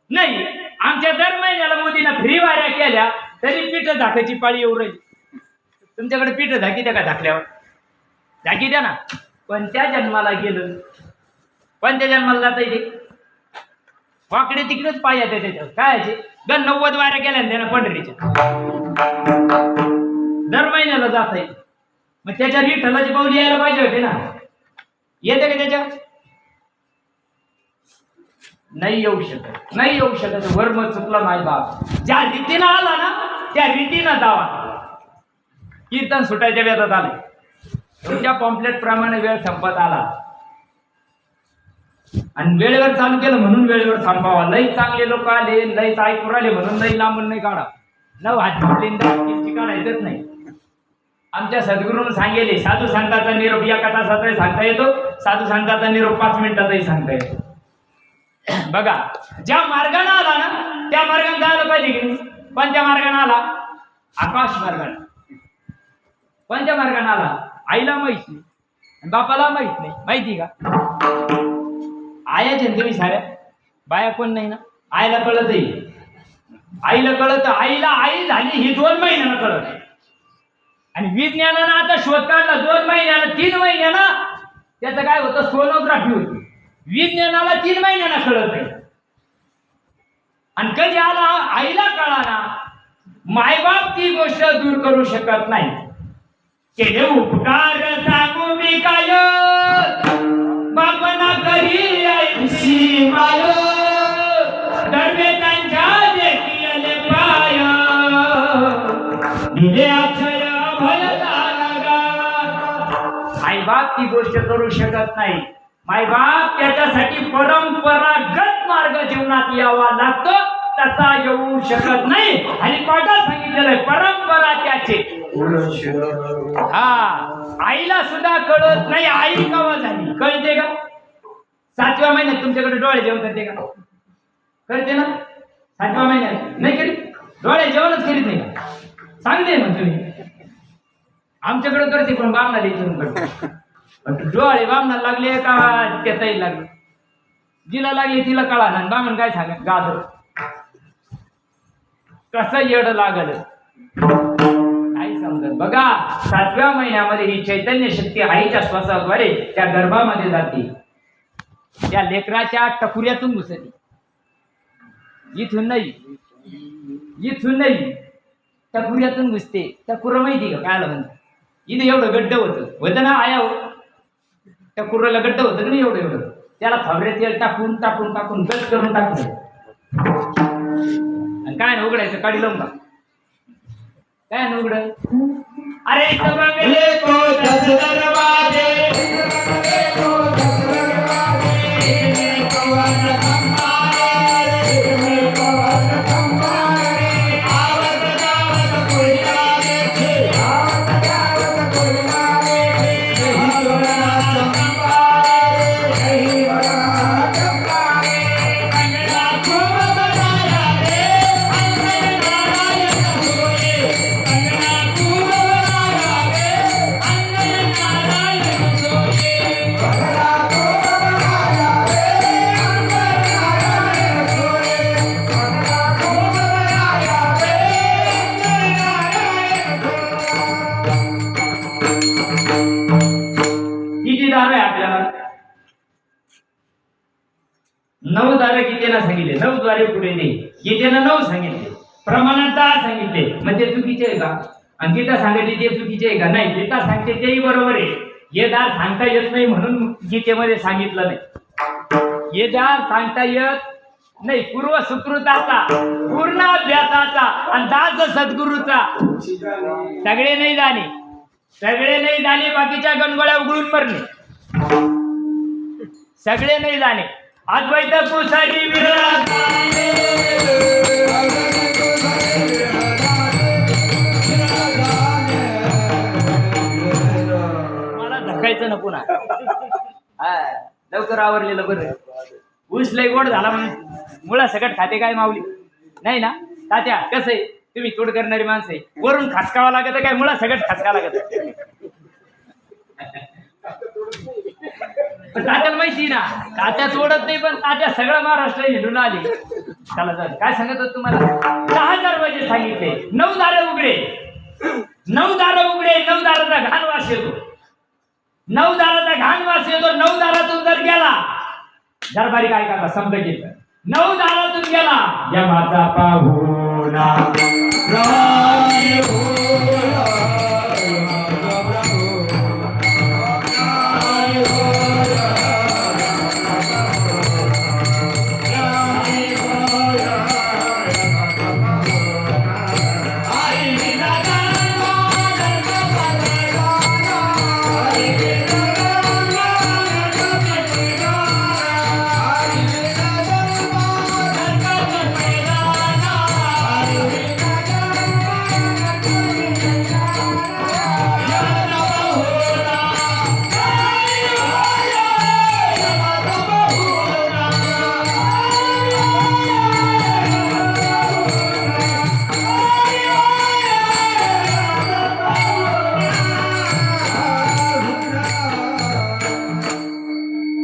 नाही, आमच्या दर महिन्याला मोदीनं फ्री वाऱ्या केल्या तरी पीठ झाकायची पाळी येऊ राहिली. तुमच्याकडे पीठ झाकी द्या का झाकल्यावर? झाकी द्या ना. पण त्या जन्माला गेलं, पण त्या जन्माला जाता येते वाकडे तिकडेच पाय येते त्याच्यावर. काय आहे 90 वाऱ्या केल्या ना त्यानं पंढरीच्या, दर महिन्याला जाता येते. मग त्याच्या विठ्ठलाची पाऊली यायला पाहिजे होते ना. येते का त्याच्या? नाही येऊ शकत, नाही येऊ शकत. वर्म चुकला नाही बाप. ज्या रीतीनं आला ना त्या रीतीनं जावा. कीर्तन सुटायच्या वेळात आले, तुमच्या पॉम्पलेट प्रमाणे वेळ संपत आला आणि वेळेवर चालू केलं म्हणून वेळेवर थांबावा. लई चांगले लोक आले, लई ऐकून राहिले म्हणून लई लांबून नाही काढा. नव हात काढायचंच नाही. आमच्या सद्गुरूंनी सांगेले साधू संतांचा निरोप एका तासातही सांगता येतो, साधू संतांचा निरोप 5 मिनिटातही सांगता येतो. बघा, ज्या मार्गाने आला ना त्या मार्गाने जायला पाहिजे की नाही? पण त्या मार्गाने आला आकाश मार्गाने. पण त्या मार्गाने आला आईला माहित नाही, बापाला माहित नाही. माहिती का? आयाचे तुम्ही साऱ्या बाया कोण नाही ना. आईला कळतही, आईला कळत. आईला आई झाली ही 2 महिन्यानं कळत. आणि विज्ञानानं आता शोध काढला 2 महिन्यानं 3 महिन्यानं त्याचं काय होतं, सोनोग्राफी होती. विज्ञानाला 3 महिन्यानं कळत नाही. आणि कधी आला आईला कळा ना, मायबाप ती गोष्ट दूर करू शकत नाही. केले उपकार सांगू मी काय, बापना करी आईची माय, दरवे त्यांच्या देखील पाय, दिले अक्षर भयदानगा. मायबाप ती गोष्ट करू शकत नाही. मायबाप त्याच्यासाठी परंपरागत मार्ग जीवनात यावा लागतो, तसा येऊ शकत नाही. आणि पाठात सांगितलेलं परंपरा त्याचे. हा, आईला सुद्धा कळत नाही आई कवा झाली. कळते का? 7व्या महिन्यात तुमच्याकडे डोळे जेवण करते का? करते ना. 7व्या महिन्यात नाही करीत, डोळे जेवणच करीत नाही का? सांगते मग तुम्ही. आमच्याकडे करते पण बामणाला इथून करते. डोळे बामणाला लागले का त्याचाही लागले, जिला लागले तिला कळा ना. बामण काय सांगा गाजर कसं येड लागल नाही समजत. बघा, 7व्या महिन्यामध्ये ही चैतन्य शक्ती आईच्या श्वासाद्वारे त्या गर्भामध्ये जाते, त्या लेकराच्या टकुऱ्यातून घुसते. इथून नाही, इथून नाही, टकुऱ्यातून घुसते. टकुर माहिती का काय म्हणतात? इथे एवढं गड्ड होतं ना आया, त्या कुर्राला गड्ड होतं की नाही एवढं एवढं, त्याला फाबरे तेल टाकून टाकून टाकून गच करून टाकलं. आणि काय ना उघडायचं, काढी लावून टाक. काय ना उघड, अरे आपल्याला 9 दारे गीतेला सांगितले. 9 द्वारे पुढे नाही, गीतेनं 9 सांगितले, प्रमाणात 10 सांगितले. मग ते चुकीचे आहे का? आणि गीता सांगितली ते चुकीचे आहे का? नाही, गीता सांगते तेही बरोबर आहे. हे दार सांगता येत नाही म्हणून गीतेमध्ये सांगितलं नाही. हे दार सांगता येत नाही, पूर्व सुकृताचा, पूर्ण अभ्यासाचा आणि दास सद्गुरूचा. सगळे नाही जाणे, सगळे नाही जाणे, बाकीच्या गणगोळ्या उघडून मरणे. सगळे नाही जाणे. अद्वैत पुसारी विराज मला धकायचं नको ना. लवकर आवरलेलं बरं. ऊस लय गोड झाला म्हणून मुळा सकट खाते काय माऊली नाही ना. तात्या कसं आहे, तुम्ही तोड करणारी माणसं आहे, वरून खासकावा लागत काय मुळा सकट खासका लागत. पण तात्याला माहिती ना, तात्या तोडत नाही, पण तात्या सगळं महाराष्ट्र हिंडून आले. चला जाऊ. काय सांगत होत तुम्हाला? 10 दरवाजे सांगितले, 9 दारं उघडे, 9 दारं उघडे, 9 दाराचा घाण वास येतो, 9 दाराचा घाण वास येतो. 9 दारातून जर गेला, दरबारी काय करता समजा घेत, 9 दारातून गेला, यमाचा पाहुणा राय होया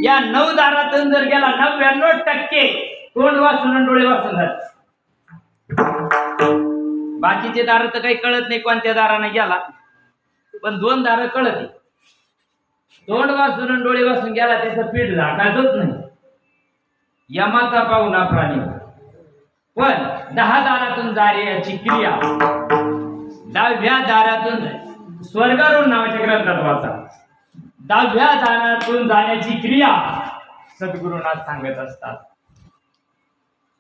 या 9 दारातून जर गेला, 99% तोंड वाचून आणि डोळे वाचून जात. बाकीचे दार तर काही कळत नाही कोणत्या दाराने गेला, पण 2 दार कळत. तोंड वाचून आणि डोळे वाचून गेला, त्याचं पीठ झाकायचंच नाही. यमाचा पाहुणा प्राणी. पण 10 दारातून जाण्याची क्रिया, 10व्या दारातून स्वर्गारोहण नावाच्या ग्रंथात वाचा. 10व्या दारातून जाण्याची क्रिया सद्गुरुनाथ सांगत असतात.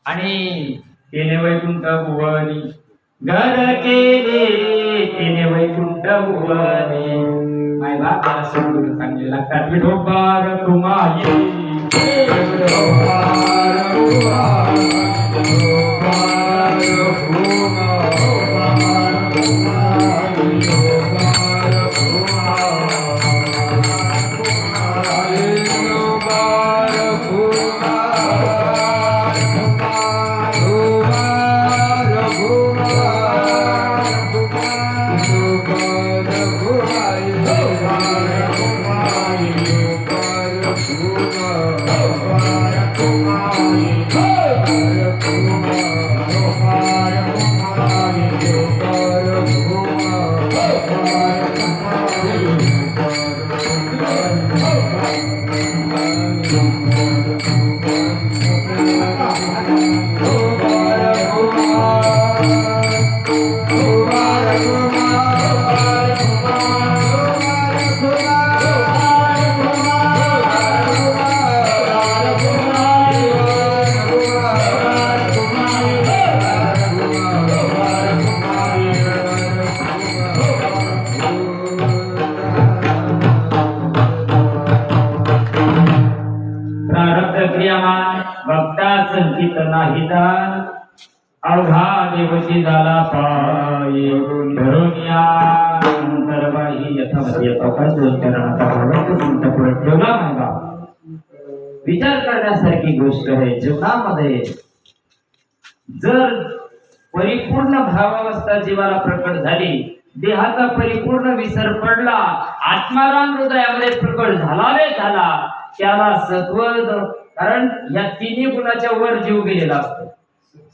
आणि तेने वैकुंठ भुवनी घर केले, तेने वैकुंठ भुवनी. माय बापाला सद्गुरू सांगले लागतात, विठोबार तुम्हाली संचित नाही दान, अवघा देवची झाला पायी धरुनिया अंतर्बाही यथावत यथावत चरणाचा भगवंत पुढे ठेवला मागा. विचार करण्यासारखी गोष्ट आहे जीवनामध्ये. जर परिपूर्ण भावावस्था जीवाला प्रकट झाली, देहाचा परिपूर्ण विसर पडला, आत्माराम हृदयामध्ये प्रकट झाला, त्याला सत्व, कारण या तिन्ही गुणाच्या वर जीव गेलेला असतो.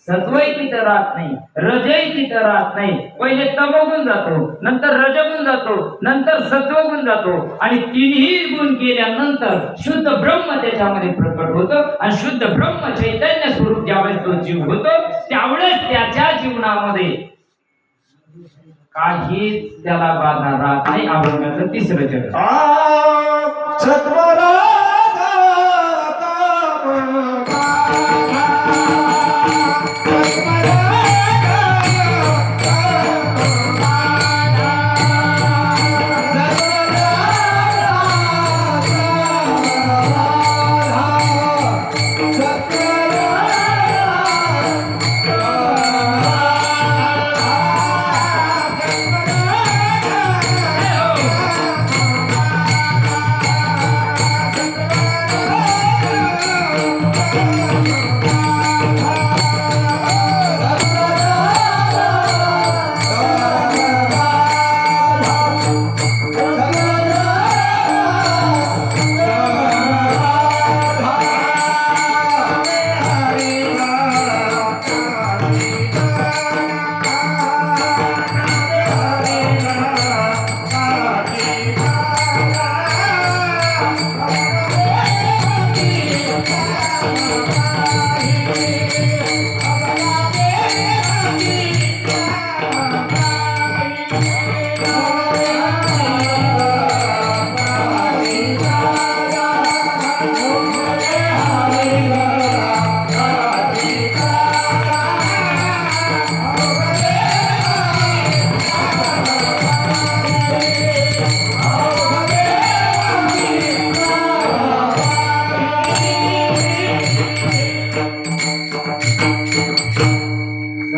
सत्वही तिथं राहत नाही, रजही तिथं राहत नाही. पहिले तमोगुण जातो, नंतर रजगुण जातो, नंतर सत्वगुण जातो, आणि तिन्ही गुण गेल्यानंतर शुद्ध ब्रह्म त्याच्यामध्ये प्रकट होतं. आणि शुद्ध ब्रह्म चैतन्य स्वरूप ज्यावेळेस तो जीव होतो, त्यावेळेस त्याच्या जीवनामध्ये काहीच त्याला बाधा राहत नाही. अभंगाचं 3रं चरण. सत्वरा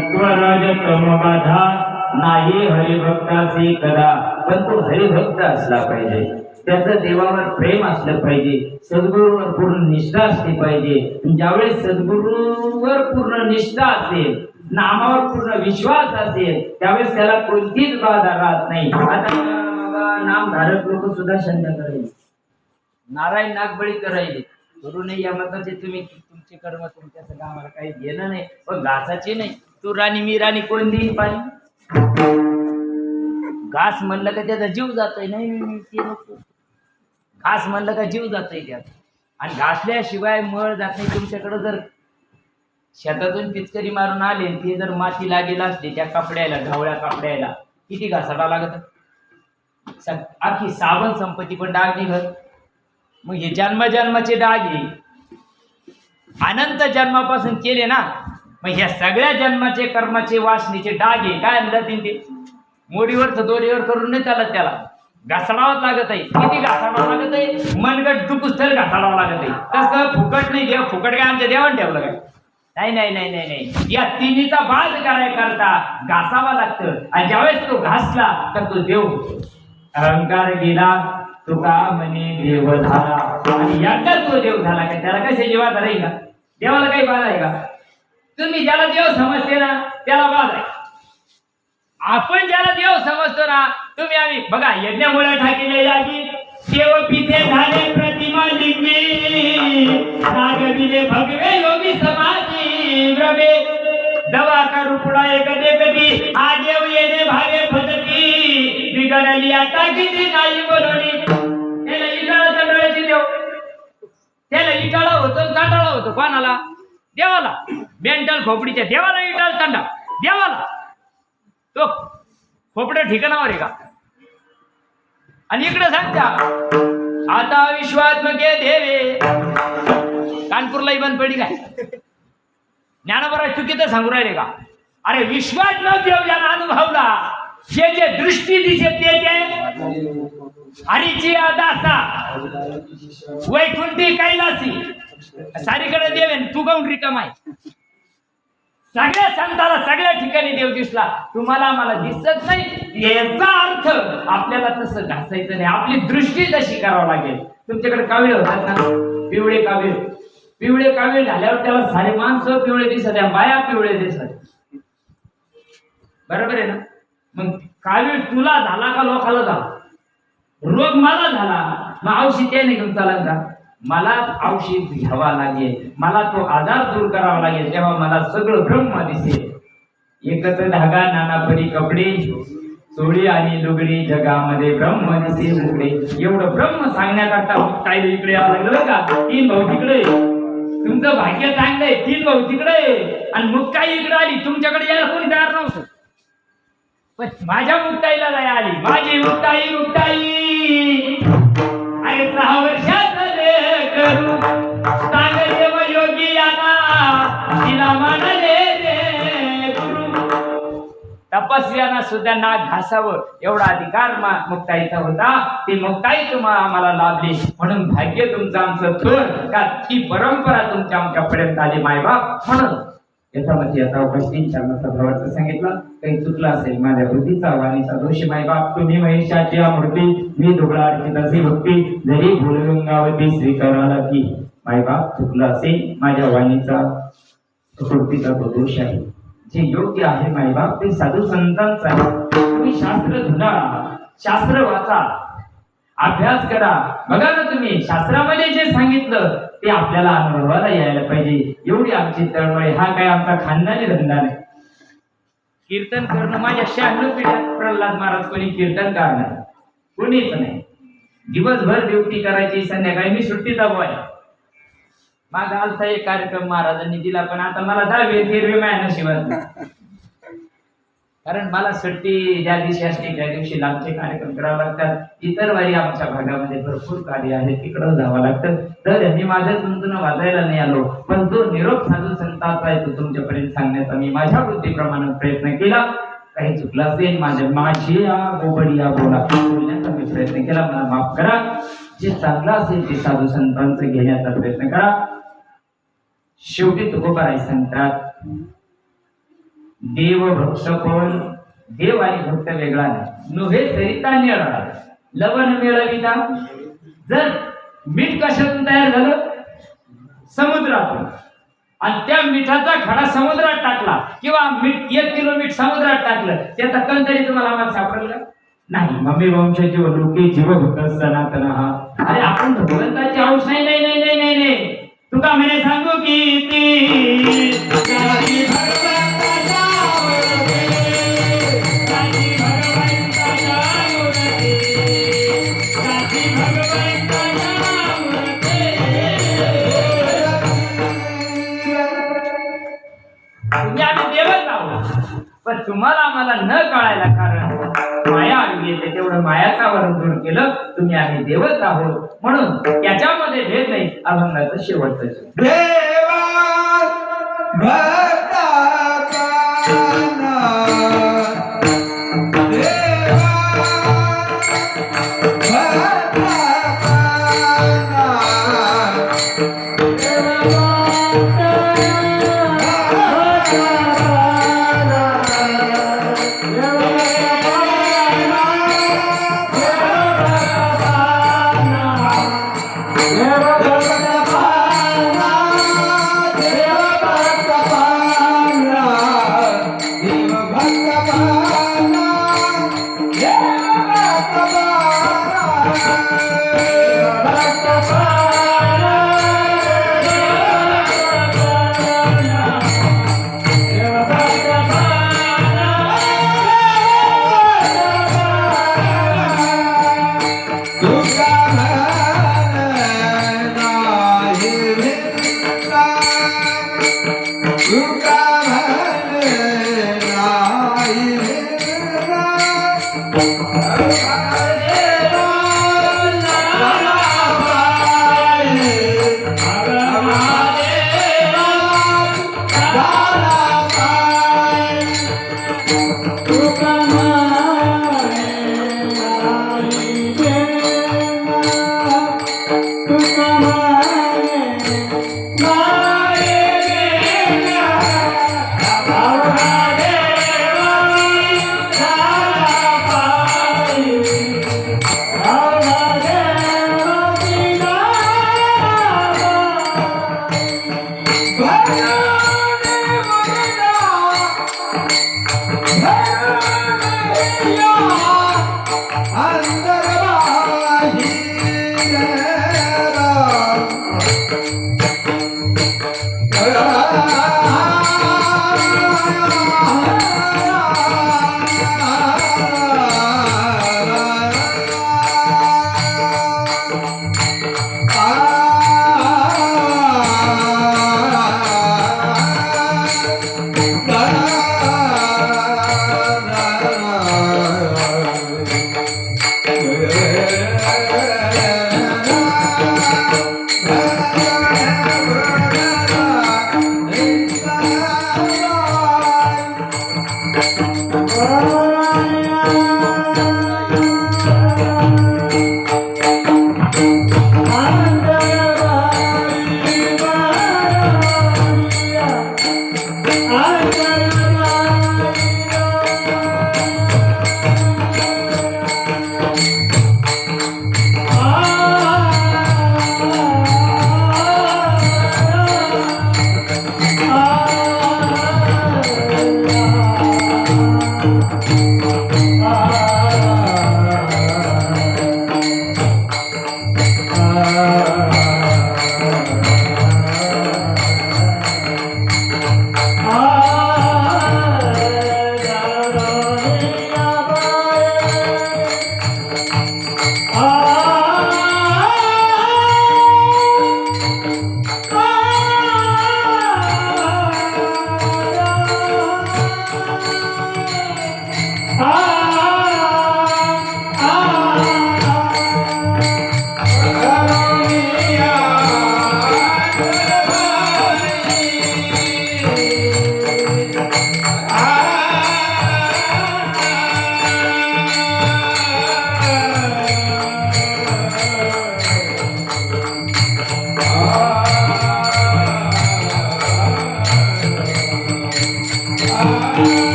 सत्वरज तम बाधा नाही हरिभक्तासी कदा. पण तो हरिभक्त असला पाहिजे, त्याचं देवावर प्रेम असलं पाहिजे, सद्गुरूवर पूर्ण निष्ठा असली पाहिजे. ज्यावेळेस सद्गुरूवर पूर्ण निष्ठा असेल, नामावर पूर्ण विश्वास असेल, त्यावेळेस त्याला कोणतीच बाधा राहत नाही. आता नामधारक लोक सुद्धा शंका करायचे, नारायण नागबळी करायचे, करू नये या मताचे तुम्ही तुमचे कर्म तुमच्या सगळं आम्हाला काही घेणं नाही. पण घासाची नाही, तू राणी मी राणी कोण देईन पाणी. घास म्हणलं का त्याचा जीव जातोय, नाही ते नको. घास म्हणलं का जीव जातोय त्यात, आणि घासल्याशिवाय मळ जात नाही. तुमच्याकडे जर शेतातून पिचकरी मारून आले, ते जर माती लागेल असली त्या कपड्याला, ढवळ्या कपड्याला किती घासाडा लागत. अख्खी साबण संपत्ती पण डाग निघत. मग हे जन्मजन्माचे डाग आहे, अनंत जन्मापासून केले ना. मग ह्या सगळ्या जन्माचे कर्माचे वासनेचे डाग आहे. काय म्हणतात ते मोडीवर दोरीवर करून नाही चालत, त्याला घासाडावं लागत आहे. किती घासाडावं लागत आहे, मनगट दुखूस तर घासाडावं लागत आहे. तसं फुकट नाही. देव फुकट काय आमच्या देवान ठेवलं काय? नाही नाही नाही नाही नाही. या तिन्हीचा बाज करायकरता घासावा लागतं. आणि ज्यावेळेस तो घासला तर तो देव अहंकार गेला, तुका म्हणे देव झाला. आणि याचा तो देव झाला का त्याला कशाची बाधा राहील का? देवाला काही बाधा आहे का? तुम्ही ज्याला देव समजते ना त्याला बाधा आहे. आपण ज्याला देव समजतो ना, तुम्ही आम्ही बघा यज्ञामुळे ठाकिले जागी देव पिते झाले प्रतिमा लिंगी, नागविले भगवे योगी समाधी भ्रमे दवा करू पुढा कधी कधी आ देव येणे भागे फतती बिघडली आता किती नाही बोलवली. त्याला इटाळा चंडाळाची देव, त्याला इटाळा होतो चांडाळा होतो. कोणाला? देवाला. मेंटल खोपडीच्या देवाला इटाळ चांडा देवाला. तो खोपडं ठिकाणावर आहे का? आणि इकडे सांगता आता विश्वात्मके देवे, कानपूरलाही बंद पडी काय? ज्ञानोबा चुकीचं सांगू राहिले का? अरे विश्वात्मक देव ज्याला अनुभवला, जे दृष्टी दिसत ते हरीची दासा वैकुंठी कैलासी सारीकडे देव आहे, तू गाऊन रिकाम आहे. सगळ्या संताला सगळ्या ठिकाणी देव दिसला, तुम्हाला मला दिसत नाही. याचा अर्थ आपल्याला तसं घासायचं नाही. आपली दृष्टी तशी करावं लागेल. तुमच्याकडे कावीळ होतात ना, पिवळे कावीळ. पिवळे कावीळ झाल्यावर त्याला सारे माणसं पिवळे दिसत आहे, बाया पिवळे दिसत. बरोबर आहे ना? मग कावीळ तुला झाला का लोकाला झाला? रोग मला झाला, मग औषध त्याने घेऊन चालेल का? मला औषध घ्यावा लागेल, मला तो आजार दूर करावा लागेल, तेव्हा मला सगळं ब्रह्म दिसेल. एकच धागा नाना परी कपडे, चोळी आणि लुगडी जगामध्ये ब्रह्म दिसे उघडे. एवढं ब्रह्म सांगण्याकरता काय इकडे यावं लागलं का? 3 भाऊ तिकडे. तुमचं भाग्य चांगलंय, 3 भाऊ तिकडे आणि मुक्ताई इकडे आली. तुमच्याकडे यायला कोणी तयार नव्हतं, पण माझ्या मुक्ताईला दया आली. माझी मुक्ताई मुक्ताई अरे 6 वर्षात करू सांग देव योगी याना तिला मानले रे गुरु. तपस्व्याना सुद्धा नाक घासावं एवढा अधिकार मुक्ताईचा होता. ती मुक्ताई तुम्हाला आम्हाला लाभली म्हणून भाग्य तुमचं आमचं थोर का ती परंपरा तुमच्या आमच्यापर्यंत आली मायबाप. म्हणून याच्यामध्ये आता उपस्थित चरणाचा प्रवर्त सांगितलं. काही चुकलं असेल माझ्या बुद्धीचा वाणीचा दोषी मायबाप. तुम्ही महेशाची मूर्ती, मी दुबळा अर्चिताची भक्ती, जरी भूलगंगावती स्वीकाराला की. मायबाप चुकलं असेल माझ्या वाणीचा कृतीचा तो दोष आहे. जे योग्य आहे मायबाप ते साधू संतांचा आहे. तुम्ही शास्त्र धुंडाळा, शास्त्र वाचा, अभ्यास करा. बघा ना तुम्ही शास्त्रामध्ये जे सांगितलं ते आपल्याला अनुभवाला यायला पाहिजे. एवढी आमची तळमळ. हा काय आमचा खानदानी धंदा नाही. कीर्तन करणं माझ्या 96 पिढ्यात प्रल्हाद महाराज कोणी कीर्तन करणार कोणीच नाही. दिवसभर ड्युटी करायची, संध्याकाळी मी सुट्टीचा बॉय. माग आलता एक कार्यक्रम महाराजांनी दिला, पण आता मला 10-13 महिना शिवाय. कारण मला सुट्टी ज्या दिवशी असते त्या दिवशी लांबचे कार्यक्रम करावे लागतात. इतर वारी आमच्या भागामध्ये भरपूर कार्य आहे, तिकडं जावं लागतं. तर मी माझ्या तुमतून वाजायला नाही आलो, पण जो निरोप साधू संतांचा आहे तो तुमच्यापर्यंत सांगण्याचा मी माझ्या बुद्धीप्रमाणे प्रयत्न केला. काही चुकला असेल माझी या गोबडी या बोलण्याचा मी प्रयत्न केला, मला माफ करा. जे चांगलं असेल ते साधू संतांचं घेण्याचा प्रयत्न करा. शेवटी तुकोबाराय सांगतात, देव भक्त पण देव आणि भक्त वेगळा नाही. नव्हे सरिता निळा लवण मिळविता. जर मीठ कशातून तयार झालं? समुद्रातून. आणि त्या मिठाचा खडा समुद्रात टाकला किंवा मीठ 1 किलो मीठ समुद्रात टाकलं, त्याचा कण तरी तुम्हाला आम्हाला सापडलं नाही. मम्मी वंशाची लोके जीव भक्त सनातन हा. अरे आपण भगवंताची अंश नाही नाही नाही नाही नाही नाही. तुका म्हणे सांगू की ती जाती भगवंताच्या आवडते, जाती भगवंताच्या आवडते, जाती भगवंताच्या आवडते. तुम्ही आम्ही देवच आहोत, पण तुम्हाला आम्हाला न कळायला कारण माया आली आहे. तेवढं मायाचा वर्णन केलं. तुम्ही आम्ही देवच आहोत म्हणून याच्यामध्ये भेद नाही. अभंगाचं शेवटचं देवा भक्ता काना, देवा भक्ता काना, I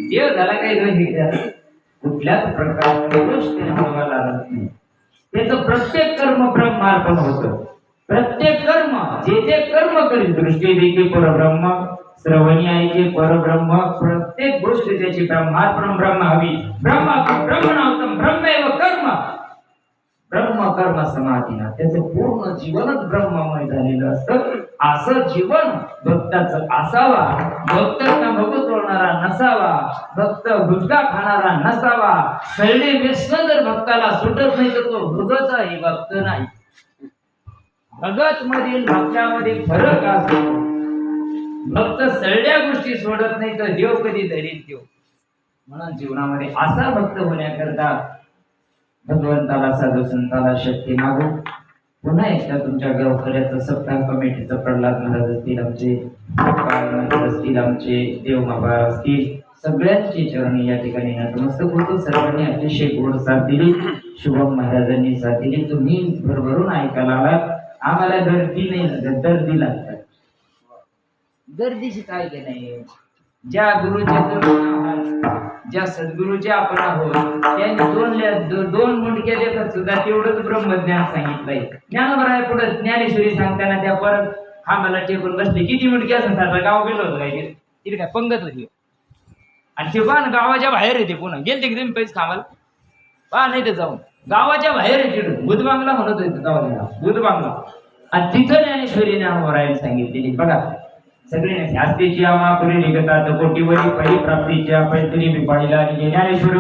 देव झाला काही दोन कुठल्याच प्रकारचा दोष त्याला लागत नाही. त्याचं प्रत्येक कर्म ब्रह्मार्पण होतं. प्रत्येक कर्म जे जे कर्म करील दृष्टी देखील परब्रह्म, श्रवणी ऐके परब्रह्म, प्रत्येक गोष्ट त्याची ब्रह्मार्पण ब्रह्म हवी. ब्रह्मणावतम ब्रह्मेव कर्म, ब्रह्म कर्म समाधीना त्याचं पूर्ण जीवनच ब्रह्ममय झालेलं असतं. असं जीवन भक्ताचं असावा. भक्तांना भगवत बोलणारा नसावा, भक्त गुटखा खाणारा नसावा. सगळे व्यसन जर भक्ताला सुटत नाही तर तो भगत आहे, भक्त नाही. भगत मधील भक्तामध्ये फरक असतो. भक्त सगळ्या गोष्टी सोडत नाही तर देव कधी धरील देव. म्हणून जीवनामध्ये असा भक्त होण्याकरता भगवंताला साधू संताला शक्ती मागू. पुन्हा एकदा तुमच्या गावकऱ्याचं सप्ताह कमिटीचं प्रल्हाद महाराज असतील, आमचे असतील, आमचे देवमाबा असतील, सगळ्यांची चरणी या ठिकाणी नतमस्तक होतो. सर्वांनी अतिशय गोड साथ दिली, शुभम महाराजांनी साथ दिली. तुम्ही भरभरून ऐकायला आलात. आम्हाला गर्दी नाही, दर्दी लागतात. गर्दीची काय की नाही. ज्या गुरुचे ज्या सद्गुरूचे आपण आहोत त्यांनी दोन मुंडक्या देतात सुद्धा तेवढंच ब्रह्मज्ञान सांगितलंय. ज्ञानोबराय पुढे ज्ञानेश्वरी सांगताना त्या परत खांबाला टेकून बसले. किती मुंडकी असं गाव गेलो होतं काय तिथे काय पंगत होती. आणि ते पण गावाच्या बाहेर येते. पुन्हा गेलते की तुम्ही पैसे खामाला पहा नाही तर जाऊन गावाच्या बाहेर येते. बुधबांगला म्हणत होते गावाला बुधबांगला. आणि तिथं ज्ञानेश्वरी ज्ञानोबराय सांगितलेली बघा. सगळे शास्त्रीची आमा पुरी निघतात कोटीवरी परी प्राप्तीच्या पैतरी मी पाहिला आणि ज्ञानेश्वर